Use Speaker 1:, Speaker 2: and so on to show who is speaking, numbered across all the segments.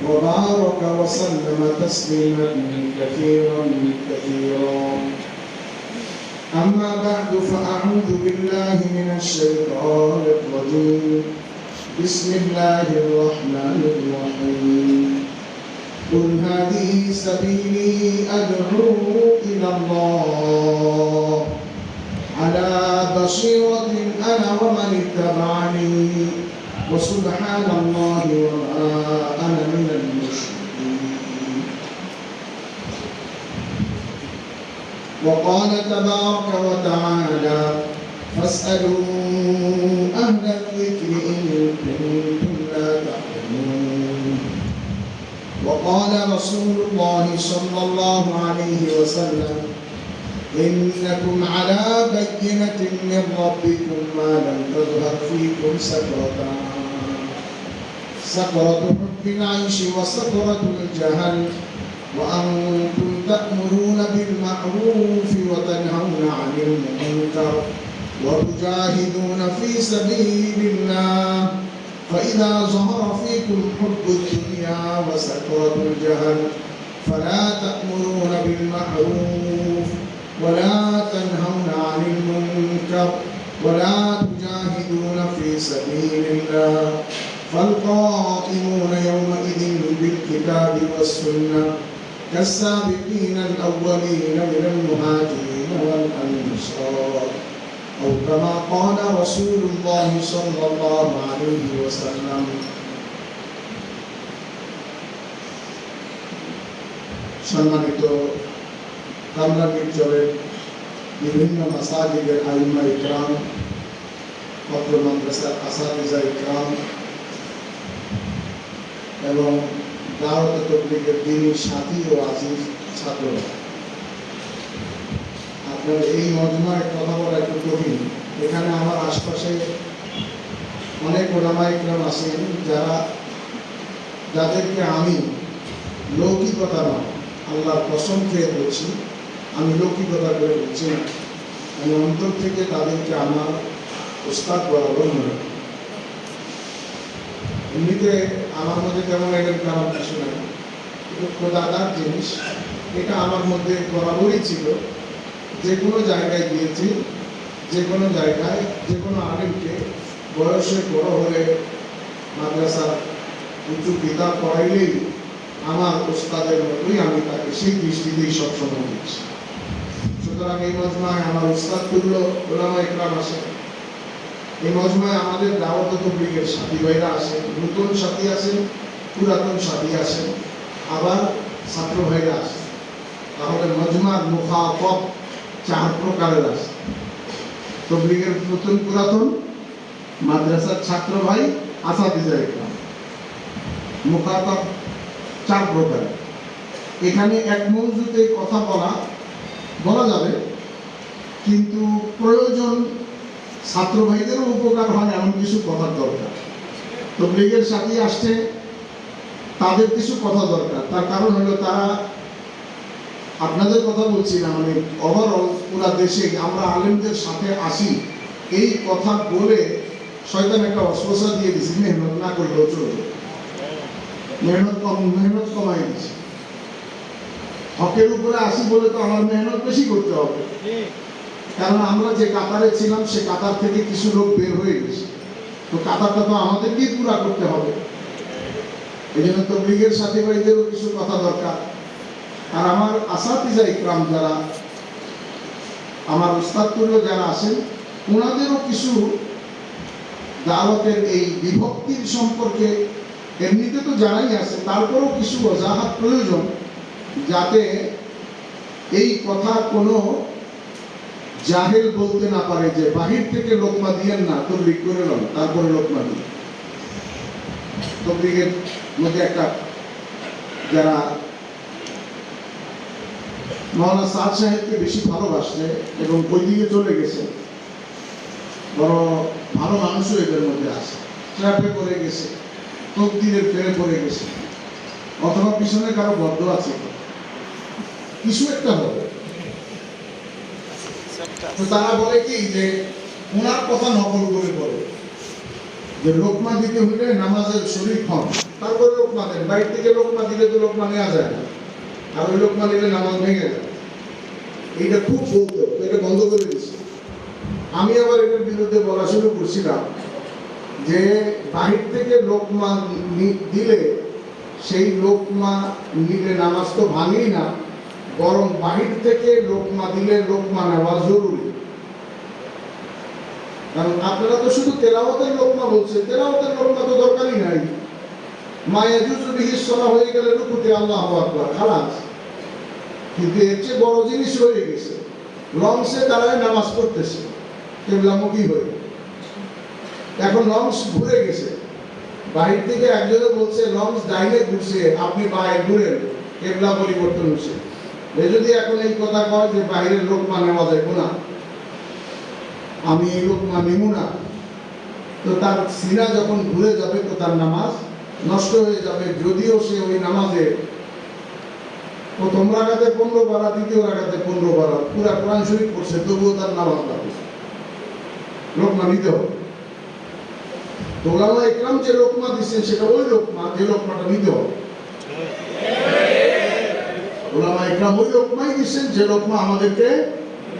Speaker 1: وبارك وسلم تسليما كثيرا كثيرا. أما بعد فأعوذ بالله من الشيطان الرجيم. بسم الله الرحمن الرحيم. قل هذه سبيلي أدعو إلى الله على بصيرة أنا ومن اتبعني وسبحان الله وما أنا من المشركين. وقال تبارك وتعالى فاسألوا أهل الذكر إن كنتم لا تعلمون. وقال رسول الله صلى الله عليه وسلم إنكم على بينة من ربكم ما لم تظهر فيكم سكرة حب العيش وسكرة الجهل وأنتم تأمرون بالمعروف وتنهون عن المنكر وتجاهدون في سبيل الله فإذا ظهر فيكم حب الدنيا وسكرة الجهل فلا تأمرون بالمعروف ولا تنهون عن المنكر ولا تجاهدون في سبيل الله فالقائمون يومئذ بالكتاب والسنة كالسابقين الأولين من المهاجرين والأنصار أو كما قال رسول الله صلى الله عليه وسلم. সম্মানিত কামরাঙ্গীরচরের বিভিন্ন মাসাজিদের আইম্মা ইকরাম, পত্র মাদ্রাসার আসাতিজা ইকরাম এবং দাওয়াত তাবলীগের দ্বীনী সাথী ও আজিজ ছাত্ররা, আপনার এই মজমায় কথা বলা একটু কঠিন। এখানে আমার আশপাশে অনেক ওলামা ইকরাম আছেন যাদেরকে আমি লৌকিকতা নয়, আল্লাহর কসম খেয়ে বলছি, আমি লৌকিকতা করে বলছি না, আমি অন্তর থেকে তাদেরকে আমার উস্তাদ বরাবর মনে করি। এমনিতে আমার মধ্যে তেমন এদের কারণ কিছু নাই, কিন্তু খোদাদার জিনিস এটা আমার মধ্যে বরাবরই ছিল। যে কোনো জায়গায় গিয়েছি, যে কোনো জায়গায় যে কোনো আলিমকে বয়সে বড় হলে মাদ্রাসার উঁচু কিতাব পড়াইলেই আমার উস্তাদের মতোই আমি তাকে সেই দৃষ্টিতেই সবসময় দিচ্ছি। সুতরাং এই মজমায় আমার উস্তাদ তুল্য ওলামা ইকরাম আসে, এই মজমায় আমাদের দাওয়াত তাবলীগের সাথী ভাইরা আসেন, নতুন সাথী আছেন, পুরাতন সাথী আছেন, আবার ছাত্র ভাইরা আসেন। তাহলে মজমার মুখাফত 4 প্রকারের আছে। তাবলীগের নতুন পুরাতন, মাদ্রাসার ছাত্র ভাই, আসাতিজা ইকরাম, মুখাফত 4 প্রকার। এখানে এক মৌজুতে কথা বলা যাবে, কিন্তু প্রয়োজন ছাত্র ভাইদেরও উপকার হয় এমন কিছু কথার দরকার। তাবলীগের সাথে আসছে, তাদের কিছু কথা দরকার। তার কারণ হলো তারা, আপনাদের কথা বলছি না, মানে ওভারঅল পুরা দেশে আমরা আলেমদের সাথে আসি, এই কথা বলে শয়তান একটা অস্পৃশ্যা দিয়ে দিছি, মেহনত না করলেও চলবে, মেহনত কমাই দিচ্ছে। হকের উপরে আসি বলে তো আমার মেহনত বেশি করতে হবে, কারণ আমরা যে কাতারে ছিলাম সে কাতার থেকে কিছু লোক বের হয়ে গেছে, তো কাতারটা তো আমাদেরকেই পুরা করতে হবে। এই জন্য তাবলীগের সাথী ভাইদেরও কিছু কথা দরকার। আর আমার আসাতিজা ইকরাম যারা, আমার উস্তাদ তুল্য যারা আছেন, ওনাদেরও কিছু দাওয়াতের এই বিভক্তির সম্পর্কে এমনিতে তো জানাই আছে, তারপরেও কিছু ওজাহাত প্রয়োজন, যাতে এই কথা কোনো জাহেল বলতে না পারে যে বাহির থেকে লোকমা দিয়েন না, তাবলীগ করে নাও, তারপরে লোকমা দিন। তাবলীগের মধ্যে একটা যারা মাওলানা সাদ সাহেবকে বেশি ভালোবাসছে এবং ওই দিকে চলে গেছে, বড় ভালো মানুষও এদের মধ্যে আছে, ট্র্যাপে পড়ে গেছে, তকদিরের ফেরে পড়ে গেছে, অথবা পিছনে কারো বদ্ধ আছে, কিছু একটা হবে। তো তারা বলে কি যে ওনার কথা নকল করে বলে যে লোকমা দিতে হলে নামাজের শরীর হন, তারপরে লোকমা দেন। বাইরে থেকে লোকমা দিলে তো লোকমা নেওয়া যায় না, আর ওই লোকমা নিলে নামাজ ভেঙে যায়। এইটা খুব বলতো, এটা বন্ধ করে দিচ্ছে। আমি আবার এটার বিরুদ্ধে বলা শুরু করছিলাম যে বাহির থেকে লোকমা দিলে সেই লোকমা নিলে নামাজ তো ভাঙেই না, বরং বাহির থেকে লোকমা দিলে লোকমা নেওয়া জরুরি। কারণ আপনারা তো শুধু তেলাওয়াতের লোকমা বলছেন, তেলাওয়াতের লোকমা তো দরকারই নাই। মায়াজুজু বিহি সালাহ হয়ে গেলে রুকুতে আল্লাহু আকবার, খালাস। কিন্তু এর চেয়ে বড় জিনিস হয়ে গেছে, লঞ্চে দাঁড়ায় নামাজ পড়তেছে কেবলামুখী হয়ে। এখন লঞ্চ ঘুরে গেছে, বাহির থেকে একজনে বলছে লঞ্চ ডাইনে ঘুরছে, আপনি বাইরে ঘুরেন, কেবলা পরিবর্তন হচ্ছে। এ যদি এখন এই কথা কয় যে বাইরের লোকমা নেওয়া যাইব না, আমি এই লোকমা নেব না, তো তার সিনা যখন ঘুরে যাবে তো তার নামাজ নষ্ট হয়ে যাবে। যদিও সে ওই নামাজে প্রথম রাকাতে 15 পারা, দ্বিতীয় রাকাতে 15 পারা পুরা কোরআন শরীফ পড়ছে, তবুও তার নামাজ লাগবে, লোকমা নিতে হবে। তো ওলামা ইকরাম যে লোকমা দিচ্ছেন সেটা ওই লোকমা, যে লোকমাটা নিতে হবে। ওলামা ইকরাম ওই লোকমাই দিচ্ছেন যে লোকমা আমাদেরকে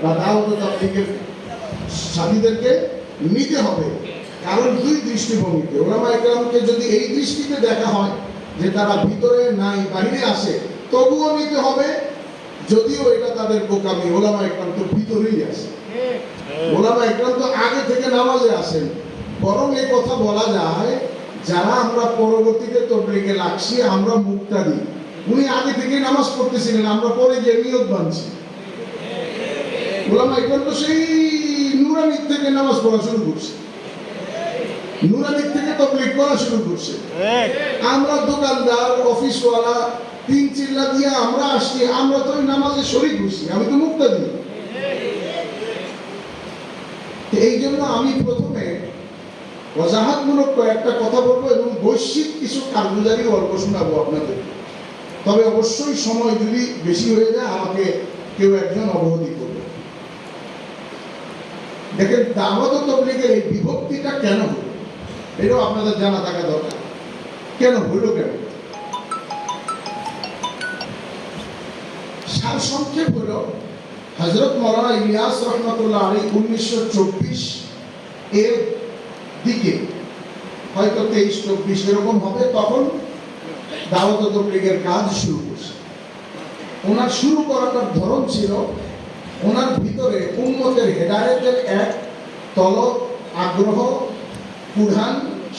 Speaker 1: বা দাওয়াত ও তাবলীগের সাথীদেরকে নিতে হবে। কারণ দুই দৃষ্টিভঙ্গিতে ওলামা ইকরামকে যদি এই দৃষ্টিতে দেখা হয় যে তারা ভিতরে নাই বাহিরে আসে, তবুও নিতে হবে, যদিও এটা তাদের বোকামি। ওলামা ইকরাম তো ভিতরেই আসে, ওলামা ইকরাম তো আগে থেকে নামাজে আসেন। বরং এই কথা বলা যায়, যারা আমরা পরবর্তীতে তাবলীগে লাগছি, আমরা মুক্তাদি, উনি আগে থেকে নামাজ পড়তেছিলেন, আমরা পরে গিয়ে নিয়ত বানছি। ওলামা ইকরাম তো সেই নুরানি থেকে নামাজ পড়া শুরু করছে, নুরানি থেকে তাবলীগ করা শুরু করছে। আমরা দোকানদার, অফিসওয়ালা, তিন চিল্লা দিয়ে আমরা আসছি, আমরা তো ওই নামাজে শরীক হচ্ছি, আমি তো মুক্তাদি। এই জন্য আমি প্রথমে ওয়াজাহাতমূলক কয়েকটা কথা বলবো এবং বৈশ্বিক কিছু কারগুজারি অল্প শোনাবো আপনাদের। তবে অবশ্যই সময় যদি বেশি হয়ে যায় আমাকে কেউ একজন অবগতি করবে। দেখেন, দাওয়াত ও তাবলীগের এই বিভক্তিটা কেন হলো এটাও আপনাদের জানা থাকা দরকার। কেন হলো, কেন? সার সংক্ষেপ হলো, হযরত মাওলানা ইলিয়াস রহমাতুল্লাহ আলাইহি 1924 এর দিকে, হয়তো 23-24 এরকম হবে, তখন দাওয়াত ও তাবলীগের কাজ শুরু করছে। ওনার শুরু করাটার ধরন ছিল, ওনার ভিতরে উম্মতের হেদায়েতের এক তলব, আগ্রহ, কুরআন,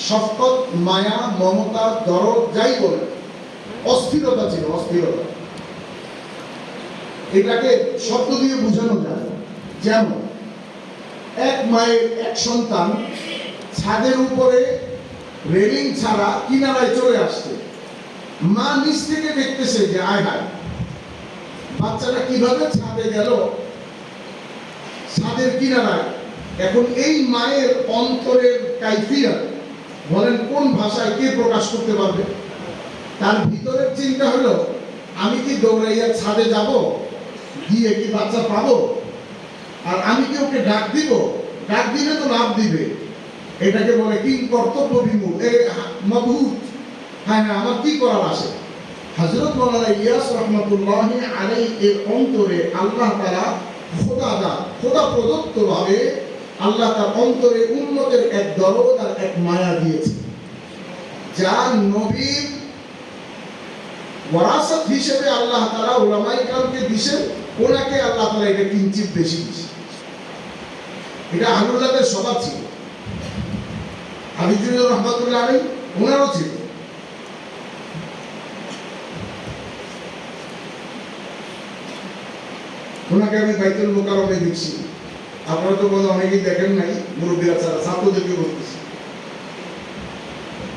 Speaker 1: শফকত, মায়া, মমতা, দরদ, যাই বলে, অস্থিরতা ছিল, অস্থিরতা। এটাকে শব্দ দিয়ে বোঝানো যায়। যেমন এক মায়ের এক সন্তান ছাদের উপরে রেলিং ছাড়া কিনারায় চলে আসছে, মা নিচ থেকে দেখতেছে যে আয় হায় বাচ্চাটা কিভাবে ছাদে গেল, ছাদের কিনারায়। এখন এই মায়ের অন্তরের কাইফিয়ত বলেন কোন ভাষায় কে প্রকাশ করতে পারবে? তার ভিতরের চিন্তা হলো, আমি কি দৌড়াইয়া ছাদে যাব, গিয়ে কি বাচ্চা পাবো, আর আমি কি ওকে ডাক দিব? ডাক দিলে তো লাভ দিবে। এটাকে বলে কি কর্তব্য বিমূঢ়, মবহুত। হ্যাঁ না, আমার কি করার আছে? হযরত মাওলানা ইলিয়াস রাহমাতুল্লাহি আলাইহি এর অন্তরে আল্লাহ তাআলা খোদা প্রদত্ত ভাবে আল্লাহ তার অন্তরে উম্মতের এক দরদ আর এক মায়া দিয়েছে, যা নবীর ওয়ারাসাত হিসেবে আল্লাহ তাআলা উলামায়ে কেরামকে দিয়েছেন। ওনাকে আল্লাহ তাআলা এটা কিঞ্চিত বেশি দিয়েছে। এটা আহলুল্লাহদের স্বভাব ছিল, হাবিবুর রহমাতুল্লাহ আলাইহি ওনারও ছিল। ওনাকে আমি বাইতুল মুকাররমে দেখছি, আপনারা তো বলে অনেকেই দেখেন নাই, মুরব্বীরা ছাড়া, ছাত্রদেরকে বলতেছি।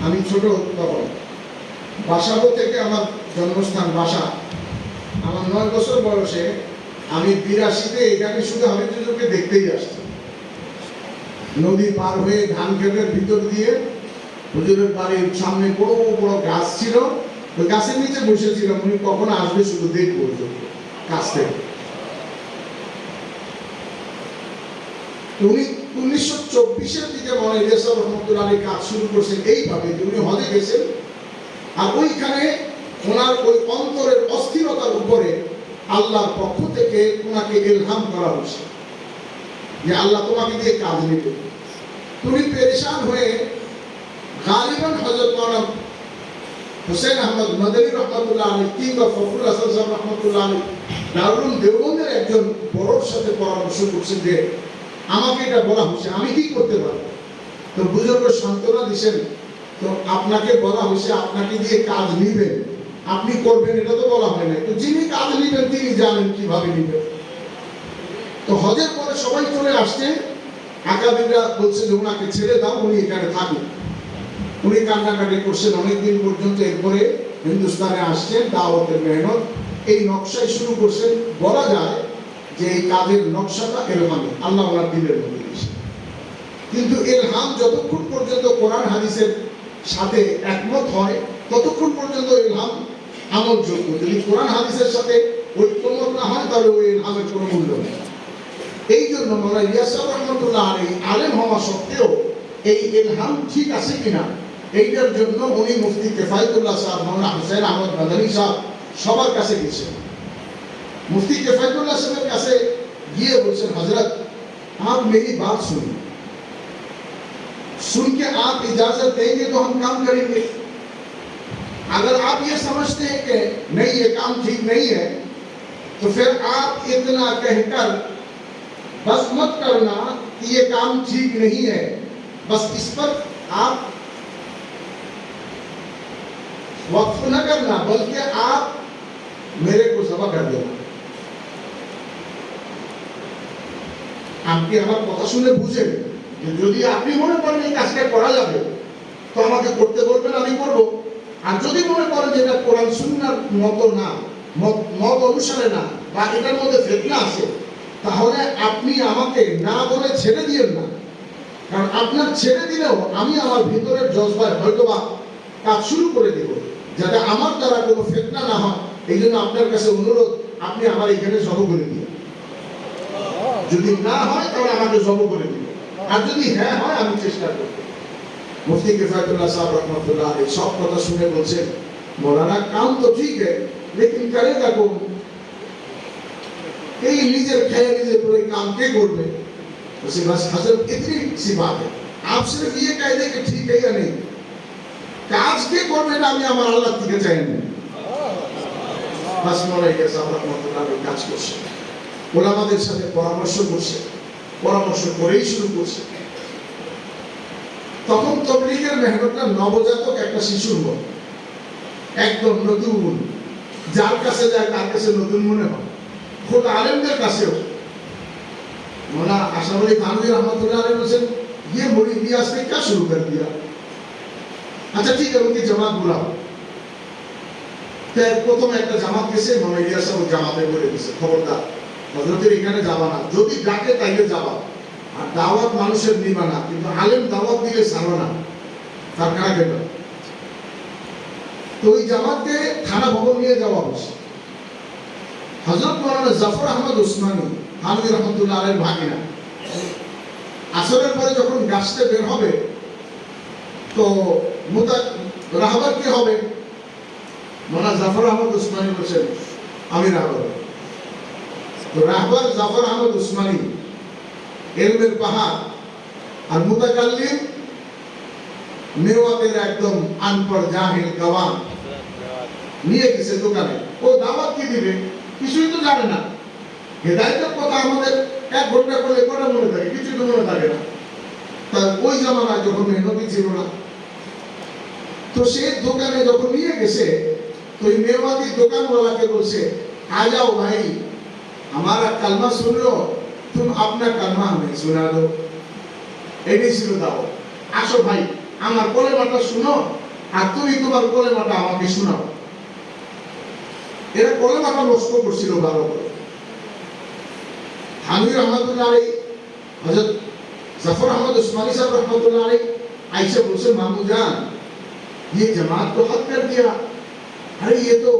Speaker 1: আমি ছোট তখন, বাসাবো থেকে আমার জন্মস্থান বাসা। আমার 9 বছর বয়সে আমি 82-তে এখানে শুধু হাবিবুরকে দেখতেই আসছি। নদী পার হয়ে ধান ক্ষেতের ভিতর দিয়ে হুজুরের বাড়ির সামনে বড় বড় গাছ ছিল, ওই গাছের নিচে বসেছিলাম, উনি কখন আসবে শুধু দেখবো কাছ থেকে। উনি 1924-এর দিকে মাওলানা ইলিয়াস রহমাতুল্লাহ আলাইহি কাজ শুরু করছেন এইভাবে যে উনি হজে গেছেন, আর ওইখানে ওনার ওই অন্তরের অস্থিরতার উপরে আল্লাহর পক্ষ থেকে ওনাকে ইলহাম করা হয়েছে যে আল্লাহ তোমাকে দিয়ে কাজ নেবে। তুমি পেরেশান হয়ে গালিবান হযরত মাওলানা হুসেন আহমদ মাদানী রহমাতুল্লাহ আলাইহি কিংবা ফখরুল হাসান সাহেব রহমাতুল্লাহ আলাইহি দারুল দেওবন্দের একজন বড়র সাথে পরামর্শ করছেন যে আমাকে এটা বলা হয়েছে, আমি কি করতে পারি? তো বুজুর্গ সান্ত্বনা দিয়েছেন, তো আপনাকে বলা হয়েছে আপনাকে দিয়ে কাজ নিবেন, আপনি করবেন, এটা তো বলা হয় না। তো যিনি কাজ নিবেন তিনি জানেন কিভাবে নিবেন। তো হজের পরে সবাই চলে আসছে, আকাবিররা বলছে যে ওনাকে ছেড়ে দাও, উনি এখানে থাকুন। উনি কান্নাকাটি করছেন অনেকদিন পর্যন্ত। এরপরে হিন্দুস্তানে আসছেন, দাওয়াতের মেহনত এই নকশায় শুরু করছেন। বলা যায় যে এই কাজের নকশাটা ইলহামে আল্লাহ ওনার দিলের মধ্যে দিয়েছে। কিন্তু ইলহাম যতক্ষণ পর্যন্ত কোরআন হাদিসের সাথে একমত হয় ততক্ষণ পর্যন্ত ইলহাম আমলযোগ্য। যদি কোরআন হাদিসের সাথে ঐক্যমত না হয় তাহলে ওই ইলহামের কোনো মূল্য নেই। এই জন্য মাওলানা ইলিয়াস সাহেব রহমাতুল্লাহ আলাইহি আলেম হওয়া সত্ত্বেও এই ইলহাম ঠিক আছে কিনা এইটার জন্য উনি মুফতি কিফায়াতুল্লাহ সাহেব, মাওলানা হুসেন আহমদ মাদানী সাহেব সবার কাছে গেছেন। मुफ्ती किफायतुल्लाह साहब कैसे ये बोलছেন हजरत आप मेरी बात सुनिए, सुन के आप इजाजत देंगे तो हम काम करेंगे। अगर आप ये समझते हैं कि नहीं ये काम ठीक नहीं है तो फिर आप इतना कहकर बस मत करना कि ये काम ठीक नहीं है, बस इस पर आप वक्फ न करना बल्कि आप मेरे को जबा कर देना। আপনি আমার কথা শুনে বুঝেন যে যদি আপনি মনে করেন এই কাজটা করা যাবে তো আমাকে করতে বলবেন, আমি করব। আর যদি মনে করেন যে এটা কোরআন সুন্নাহর মত না, মত অনুসারে না, বা এটার মধ্যে ফিতনা আছে, তাহলে আপনি আমাকে না বলে ছেড়ে দিয়েন না। কারণ আপনার ছেড়ে দিলেও আমি আমার ভিতরের জজবায় হয়তোবা কাজ শুরু করে দেব, যাতে আমার দ্বারা কোনো ফিতনা না হয়। এই জন্য আপনার কাছে অনুরোধ, আপনি আমার এখানে জব করে দিন। যদি না হয় তাহলে আমাকে জব করে দিন, আর যদি হ্যাঁ হয় আমি চেষ্টা করব। মুফতি কিফায়াতুল্লাহ সাহেব রহমাতুল্লাহ আলাইহি সব কথা শুনে বলছেন, মৌলানা काम तो ठीक है लेकिन करेगा कौन? এই নিজের খেয়ে নিজের পুরো काम কে করবে? उसे बस हजरत इतनी सी बात है, आप सिर्फ ये कह दें कि ठीक है या नहीं, কাজ কে করবে না আমি আমার আল্লাহ থেকে চাই না। বাস মৌলানা সাহেব রহমাতুল্লাহ আলাইহি কাজ করছে, ওলামাদের সাথে পরামর্শ করছে, পরামর্শ করেই শুরু করছে। তখন তবলিগের মেহনতটা নবজাতক একটা শিশুর মতো, একদম নতুন, যার কাছে যায় তার কাছে নতুন মনে হয়। খুব আলেমদের কাছেও मौलाना अशरफ अली थानवी रहमतुल्लाह अलैह বলেন ये मुड़ी इलियास ने क्या शुरू कर दिया? अच्छा ठीक है, उनकी जमात बुलाओ। तो প্রথমে একটা জামাত গেছে, মৌলানা ইলিয়াস সাহেব জামাতে বলে দিয়েছে খবরদার হযরতের এখানে যাবা না, যদি ডাকে তাইলে যাবা, আর দাওয়াত মানুষের নিবা না, কিন্তু আলেম দাওয়াত দিলে ছাড়ো না, তার কারা গেল। তো ওই জামাতকে থানা ভবন নিয়ে যাওয়া হচ্ছে। হযরত মাওলানা জাফর আহমদ উসমানী থানভী রহমাতুল্লাহ আলাইহির ভাগিনা আসরের পরে যখন গাছতে বের হবে তো রাহবার কি হবে? মাওলানা জাফর আহমদ উসমানী বলেছেন আমি রাহবার। তো রাহবার জাফর আহমদ উসমানী ইলমের পাহাড়, আর মুতাকাল্লিম মেওয়াতের একদম আনপড় জাহিল গওয়ান নিয়ে গেছে দোকানে। ও দাওয়াত কি দিবে কিছুই তো জানে না। হেদায়েতের কথা আমাদের এক ঘন্টা করলে কটা মনে থাকে, কিছু তো মনে থাকে না। তা ওই জামানায় যখন মেহনতি ছিল না, তো সে দোকানে যখন নিয়ে গেছে তো ওই মেওয়াতি দোকানওয়ালাকে বলছে आ जाओ भाई, हमारा कलमा सुन लो, तुम अपना कलमा हमें सुना दो। এটাই ছিল দাও, আসো ভাই আমার কলেমাটা শুনো আর তুমি তোমার কলেমাটা আমাকে শোনাও। এরা কলেমাটা নষ্ট করছিল ভালো করে। থানভী রহমাতুল্লাহ আলাইহি হযরত জাফর আহমদ উসমানী साहब रहमतुल्लाह अलैह आयशा बोलছে मामू जान ये जमात तो हद कर दिया, अरे ये तो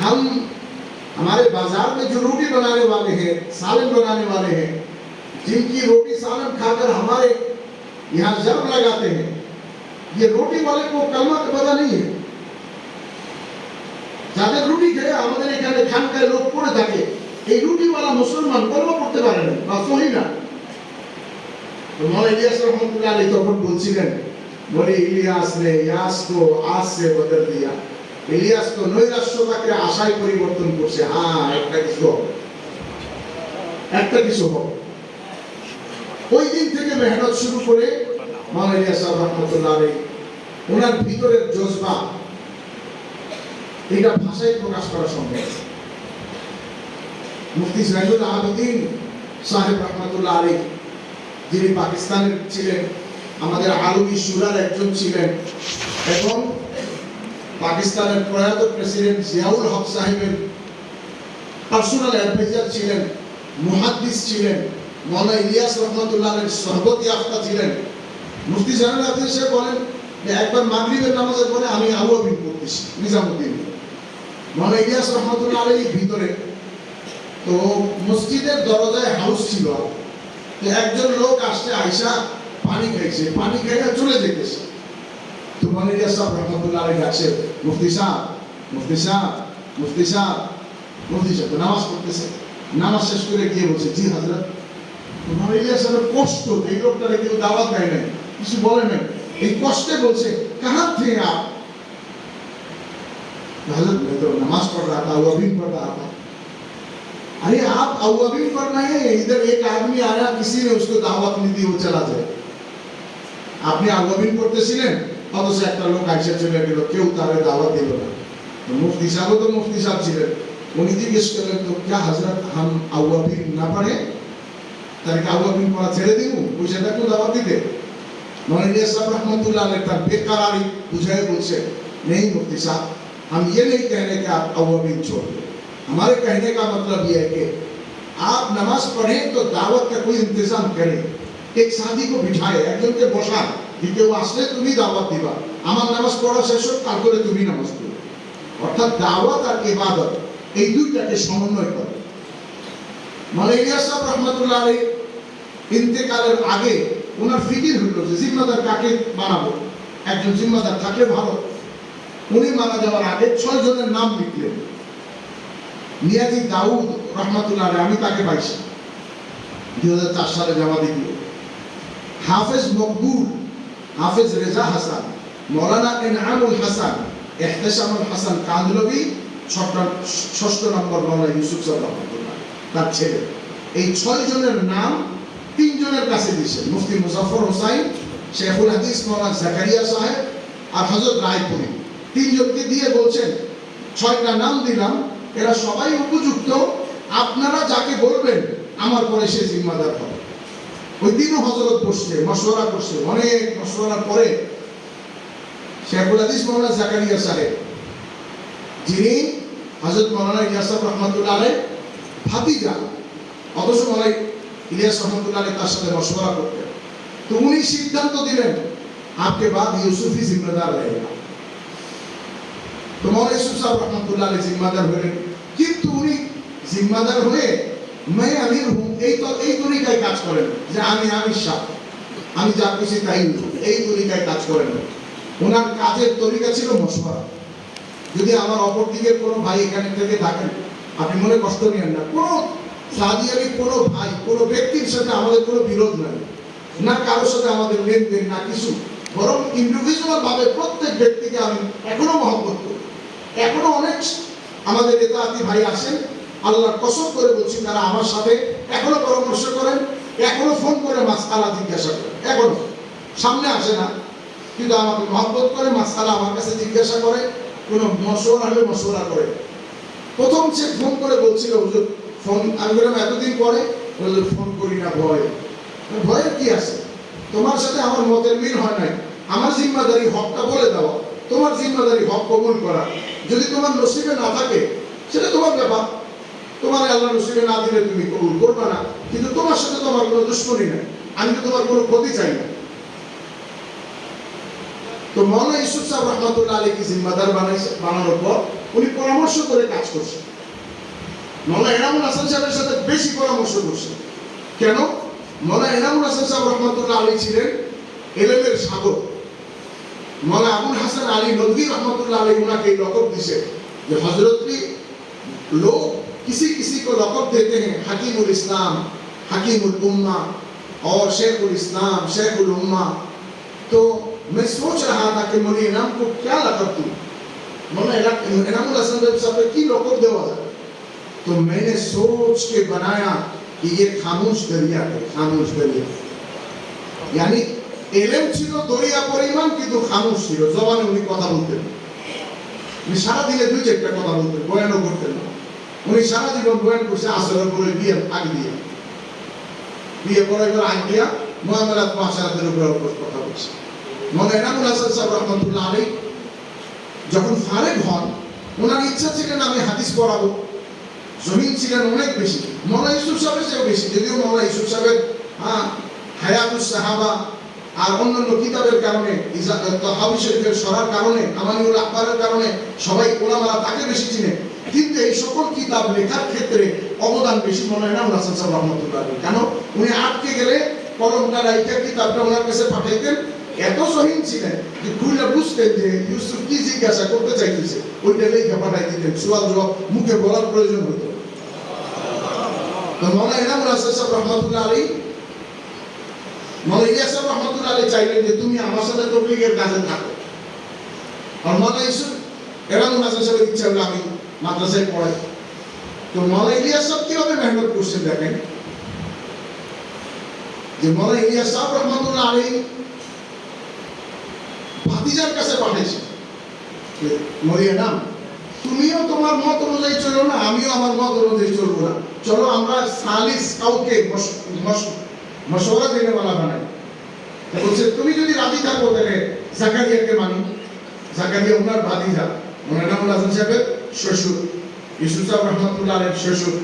Speaker 1: हम हमारे बाजार में जो रोटी बनाने वाले हैं, सालन बनाने वाले हैं, जिनकी रोटी सालन खाकर हमारे यहाँ जर्ब लगाते हैं, ये रोटी वाले को कलमा का पता नहीं है। যাদের রুটি খেয়ে আমাদের এখানে খানকায় লোক পড়ে থাকে, এই রুটিওয়ালা মুসলমান কলমা পড়তে পারে না বা সহি না। तो मौलाना इलियास रहमतुल्लाह अलैहि तौफीक बोलছিলেন, বলে ইলিয়াস ने यास को आज से बदल दिया। ইলিয়াস তো নৈরাশ্যতাকে আশায় পরিবর্তন করছে। হ্যাঁ, একটা কিছু হবে। ওই দিন থেকে মেহনত শুরু করে মৌলানা ইলিয়াস রহমতুল্লাহ আলাইহি ওনার ভিতরের জজবা এটা ভাষায় প্রকাশ করা সম্ভব। মুফতি জাইনুল আবেদিন সাহেব রহমতুল্লাহ আলাইহি, যিনি পাকিস্তানের ছিলেন, আমাদের আলমী সুরার একজন ছিলেন, এবং পাকিস্তানের প্রয়াত প্রেসিডেন্ট জিয়াউল হক সাহেবের পার্সোনাল অ্যাডভাইজার ছিলেন, মুহাদ্দিস ছিলেন, মৌলানা ইলিয়াস রহমতুল্লাহ আলাইহির সহবত ইয়াফতা ছিলেন। মুফতি জাইনুল আবেদিন সাহেব বলেন যে একবার মাগরিবের নামাজের পরে আমি আওয়াবিন পড়তেছি নিজামুদ্দিন। মৌলানা ইলিয়াস রহমতুল্লাহ আলাইহির ভিতরে তো মসজিদের দরজায় হাউস ছিল, তো একজন লোক আসছে, আয়সা পানি খাইছে, পানি খাইয়া চলে যেতেছে। তো মৌলানা ইলিয়াস রহমতুল্লাহ আলাইহি ডাকছে, মুফতি সাহেব, মুফতি সাহেব, মুফতি সাহেব। মুফতি সাহেব নামাজ পড়তেছে, নামাজ শেষ করে গিয়ে বলছে, জি হযরত। তো মৌলানা ইলিয়াস সাহেবের কষ্ট, এই লোকটারে কেউ দাওয়াত দেয় নাই, কিছু বলে নাই, এই কষ্টে বলছে, কাহাঁ থেকে আপ? हजरत मैं तो नमाज पढ़ रहा था, अवाबीन पढ़ रहा था। अरे आप अवाबीन पढ़ रहे हैं, इधर एक आदमी आया, किसी ने उसको दावत नहीं दी, वो चला जाए। आपने अवाबीन পড়তেছিলেন, অথচ একটা লোক আইসা চলে গেল, কেউ তারে দাওয়াত দিল না। তো মুফতি সাহেব ছিলেন, উনি জিজ্ঞেস করলেন, তো क्या हजरत हम अवाबीन না পড়ে তাহলে अवाबीन পড়া ছেড়ে দিব, পয়সাটা কেউ দাওয়াত দিতে? মৌলানা ইলিয়াস রহমতুল্লাহ আলাইহি তার বেকারারি বুঝায় বলছে, नहीं मुफ्ती साहब, हम ये नहीं कहने कि आप अवाबीन छोड़ दें। हमारे कहने का मतलब ये है कि आप नमाज पढ़ें तो दावत का कोई इंतजाम करें, एक साथी को बिठाए, একজন কে বসান, যে কেউ আসলে তুমি দাওয়াত দিবা, আমার নামাজ পড়া শেষ হোক, কাল করে তুমি নামাজ পড়ো। অর্থাৎ দাওয়াত আর ইবাদত এই দুইটাকে সমন্বয় করে। মৌলানা ইলিয়াস রহমতুল্লাহ আলাইহি ইন্তেকালের আগে ওনার ফিকির হলো যে জিম্মাদার কাকে বানাবো, একজন জিম্মাদার থাকলে ভালো। উনি মারা যাওয়ার আগে 6 জনের নাম লিখলেন। নিয়াজি দাউদ রহমতুল্লাহ আলাইহি, আমি তাকে পাইছি 2004 সালে জমা দিয়েছিল। হাফেজ মকবুল, হাফেজ রেজা হাসান, মৌলানা ইনআমুল হাসান, ইহতিসামুল হাসান কান্দলবি, 6 নম্বর মৌলানা ইউসুফ সাহেব রহমতুল্লাহ তার ছেলে। এই 6 জনের নাম 3 জনের কাছে দিয়েছেন, মুফতি মুজাফফর হোসাইন, শেখুল হাদিস মৌলানা জাকারিয়া সাহেব আর হযরত রায়পুরি। 3 জনকে দিয়ে বলছেন 6টা নাম দিলাম, এরা সবাই উপযুক্ত, আপনারা যাকে বলবেন আমার পরে সে জিম্মাদার হবে। ওই দিনও হযরত বসছে, মশওয়ারা করছে, অনেক মশওয়ারার পরে শেখুল হাদিস মৌলানা জাকারিয়া সাহেব, যিনি হযরত মৌলানা ইলিয়াস রহমতুল্লাহ আলাইহি ভাতিজা, অথচ মৌলানা ইলিয়াস রহমতুল্লাহ আলাইহি তার সাথে মশওয়ারা করতেন, তো উনি সিদ্ধান্ত দিলেন आपके बाद यूसुफ ही जिम्मेदार रहेगा। तो मौलाना यूसुफ साहब रहमतुल्लाह अलैहि जिम्मेदार হলেন, কিন্তু উনি জিম্মাদার হয়ে मैं अमीर हूं এই তরিকায় কাজ করেন যে আমি শাহ, আমি যা খুশি তাই এই তরিকায় কাজ করেন। ওনার কাজের তরিকা ছিল মশওয়ারা। যদি আমার অপর দিকের কোনো ভাই এখানে থেকে থাকেন, আপনি মনে কষ্ট নিয়েন না, কোনো সাদিয়ালি কোনো ভাই কোনো ব্যক্তির সাথে আমাদের কোনো বিরোধ নাই, না কারোর সাথে আমাদের লেনদেন না কিছু, বরং ইন্ডিভিজুয়াল ভাবে প্রত্যেক ব্যক্তিকে আমি এখনো মহব্বত করি। এখনো অনেক আমাদের নেতাতি ভাই আছেন, আল্লাহর কসম করে বলছি, তারা আমার সাথে এখনো পরামর্শ করেন, এখনো ফোন করে মাসআলা জিজ্ঞাসা করেন, এখনো সামনে আসে না, কিন্তু আমাকে মহব্বত করে মাসআলা আমার কাছে জিজ্ঞাসা করে, কোনো মশওয়ারা হলে মশওয়ারা করে। প্রথম সে ফোন করে বলছিল, হুজুর ফোন, আমি বললাম এতদিন পরে, হুজুর ফোন করি না, ভয়ের কি আছে, তোমার সাথে আমার মতের মিল হয় নাই, আমার জিম্মাদারি হকটা বলে দেওয়া, তোমার জিম্মাদারি হক কবুল করা, যদি তোমার নসিবে না থাকে সেটা তোমার ব্যাপার, তোমার আল্লাহ নসিবে না দিলে তুমি কবুল করবে না, কিন্তু তোমার সাথে তোমার কোনো দুশ্মনী নাই, আমি তো তোমার কোনো ক্ষতি চাই না। তো মৌলানা ইউসুফ সাহেব রহমতুল্লাহ আলাইহি জিম্মাদার বানানোর পর উনি পরামর্শ করে কাজ করছেন। মৌলানা ইনামুল হাসান সাহেবের সাথে বেশি পরামর্শ করছেন। কেন? মৌলানা ইনামুল হাসান সাহেব রহমতুল্লাহ আলাইহি ছিলেন ইলমের সাগর, मौला अबुल हसन अली नदवी रहमतुल्लाह अलैहि उन्हें कई लक़ब दिसे जो हजरत भी लोग किसी किसी को लक़ब देते हैं हकीमुल इस्लाम, हकीमुल उम्मा और शेखुल इस्लाम, शेखुल उम्मा। तो मैं सोच रहा था कि मौला इनाम को क्या लक़ब दूं, मौला इनामुल हसन साहब को की लक़ब देवा जाए। तो मैंने सोच के बनाया कि ये खामोश दरिया है, खामोश दरिया यानी এলেম ছিল দরিয়া পরিমাণ কিন্তু খামোশ ছিল, জবানে উনি কথা বলতেন, উনি সারা দিনে দুই চারটা কথা বলতেন, বয়ানও করতেন না। উনি সারা জীবন বয়ান করছে আসরের পরে বিয়ের আগ দিয়ে, বিয়ে পড়াইবার আগ দিয়া মুআমালাত মুআশারাতের উপর কথা বলছে। মৌলানা ইনামুল হাসান সাহেব রহমাতুল্লাহ আলাইহি যখন ফারেগ হন ওনার ইচ্ছা ছিলেন আমি হাদিস পড়াবো, জমিন ছিলেন অনেক বেশি, মৌলানা ইউসুফ সাহেবের চেয়েও বেশি, যদিও মৌলানা ইউসুফ সাহেবের হায়াতুস সাহাবা আর অন্যান্য কিতাবের কারণে তাহাবি শরীফের সরার কারণে আমানুল আকবরের কারণে সবাই ওলামারা তাকে বেশি চিনে, কিন্তু এই সকল কিতাব লেখার ক্ষেত্রে অবদান বেশি মনে হয় না ইনামুল হাসান সাহেব রহমাতুল্লাহ আলাইহি। কেন উনি আটকে গেলে কলমটা রাইখা কিতাবটা ওনার কাছে পাঠাইতেন, এত সহিন ছিলেন যে খুলে বুঝতেন যে ইউসুফ কি জিজ্ঞাসা করতে চাইতেছে, ওইটা লেখা পাঠাই দিতেন, সোয়াল জবাব মুখে বলার প্রয়োজন হতো। তো মৌলানা ইনামুল হাসান সাহেব রহমাতুল্লাহ আলাইহি মৌলানা ইলিয়াস সাহেব রহমাতুল্লাহ আলাইহি চাইলেন যে তুমি আমার সাথে তবলিগের কাজে থাকো, আর মৌলানা ইনামুল হাসান সাহেবের ইচ্ছা হলো আমি মাদ্রাসায় পড়াই। তো মৌলানা ইলিয়াস সাহেব কিভাবে মেহনত করছেন দেখেন, যে মৌলানা ইলিয়াস সাহেব রহমাতুল্লাহ আলাইহি ভাতিজার কাছে পাঠিয়েছে, মরিয়া তুমিও তোমার মত অনুযায়ী চলো না, আমিও আমার মত অনুযায়ী চলবো না, চলো আমরা সালিস কাউকে মশওয়ারা দেনে वाला বানাই। বলছে তুমি যদি রাজি থাকো তাহলে জাকারিয়াকে মানি। জাকারিয়া ওনার ভাতিজা, মৌলানা ইনামুল হাসান সাহেবের শ্বশুর, ইউসুফ সাহেব রহমাতুল্লাহ আলাইহির শ্বশুর।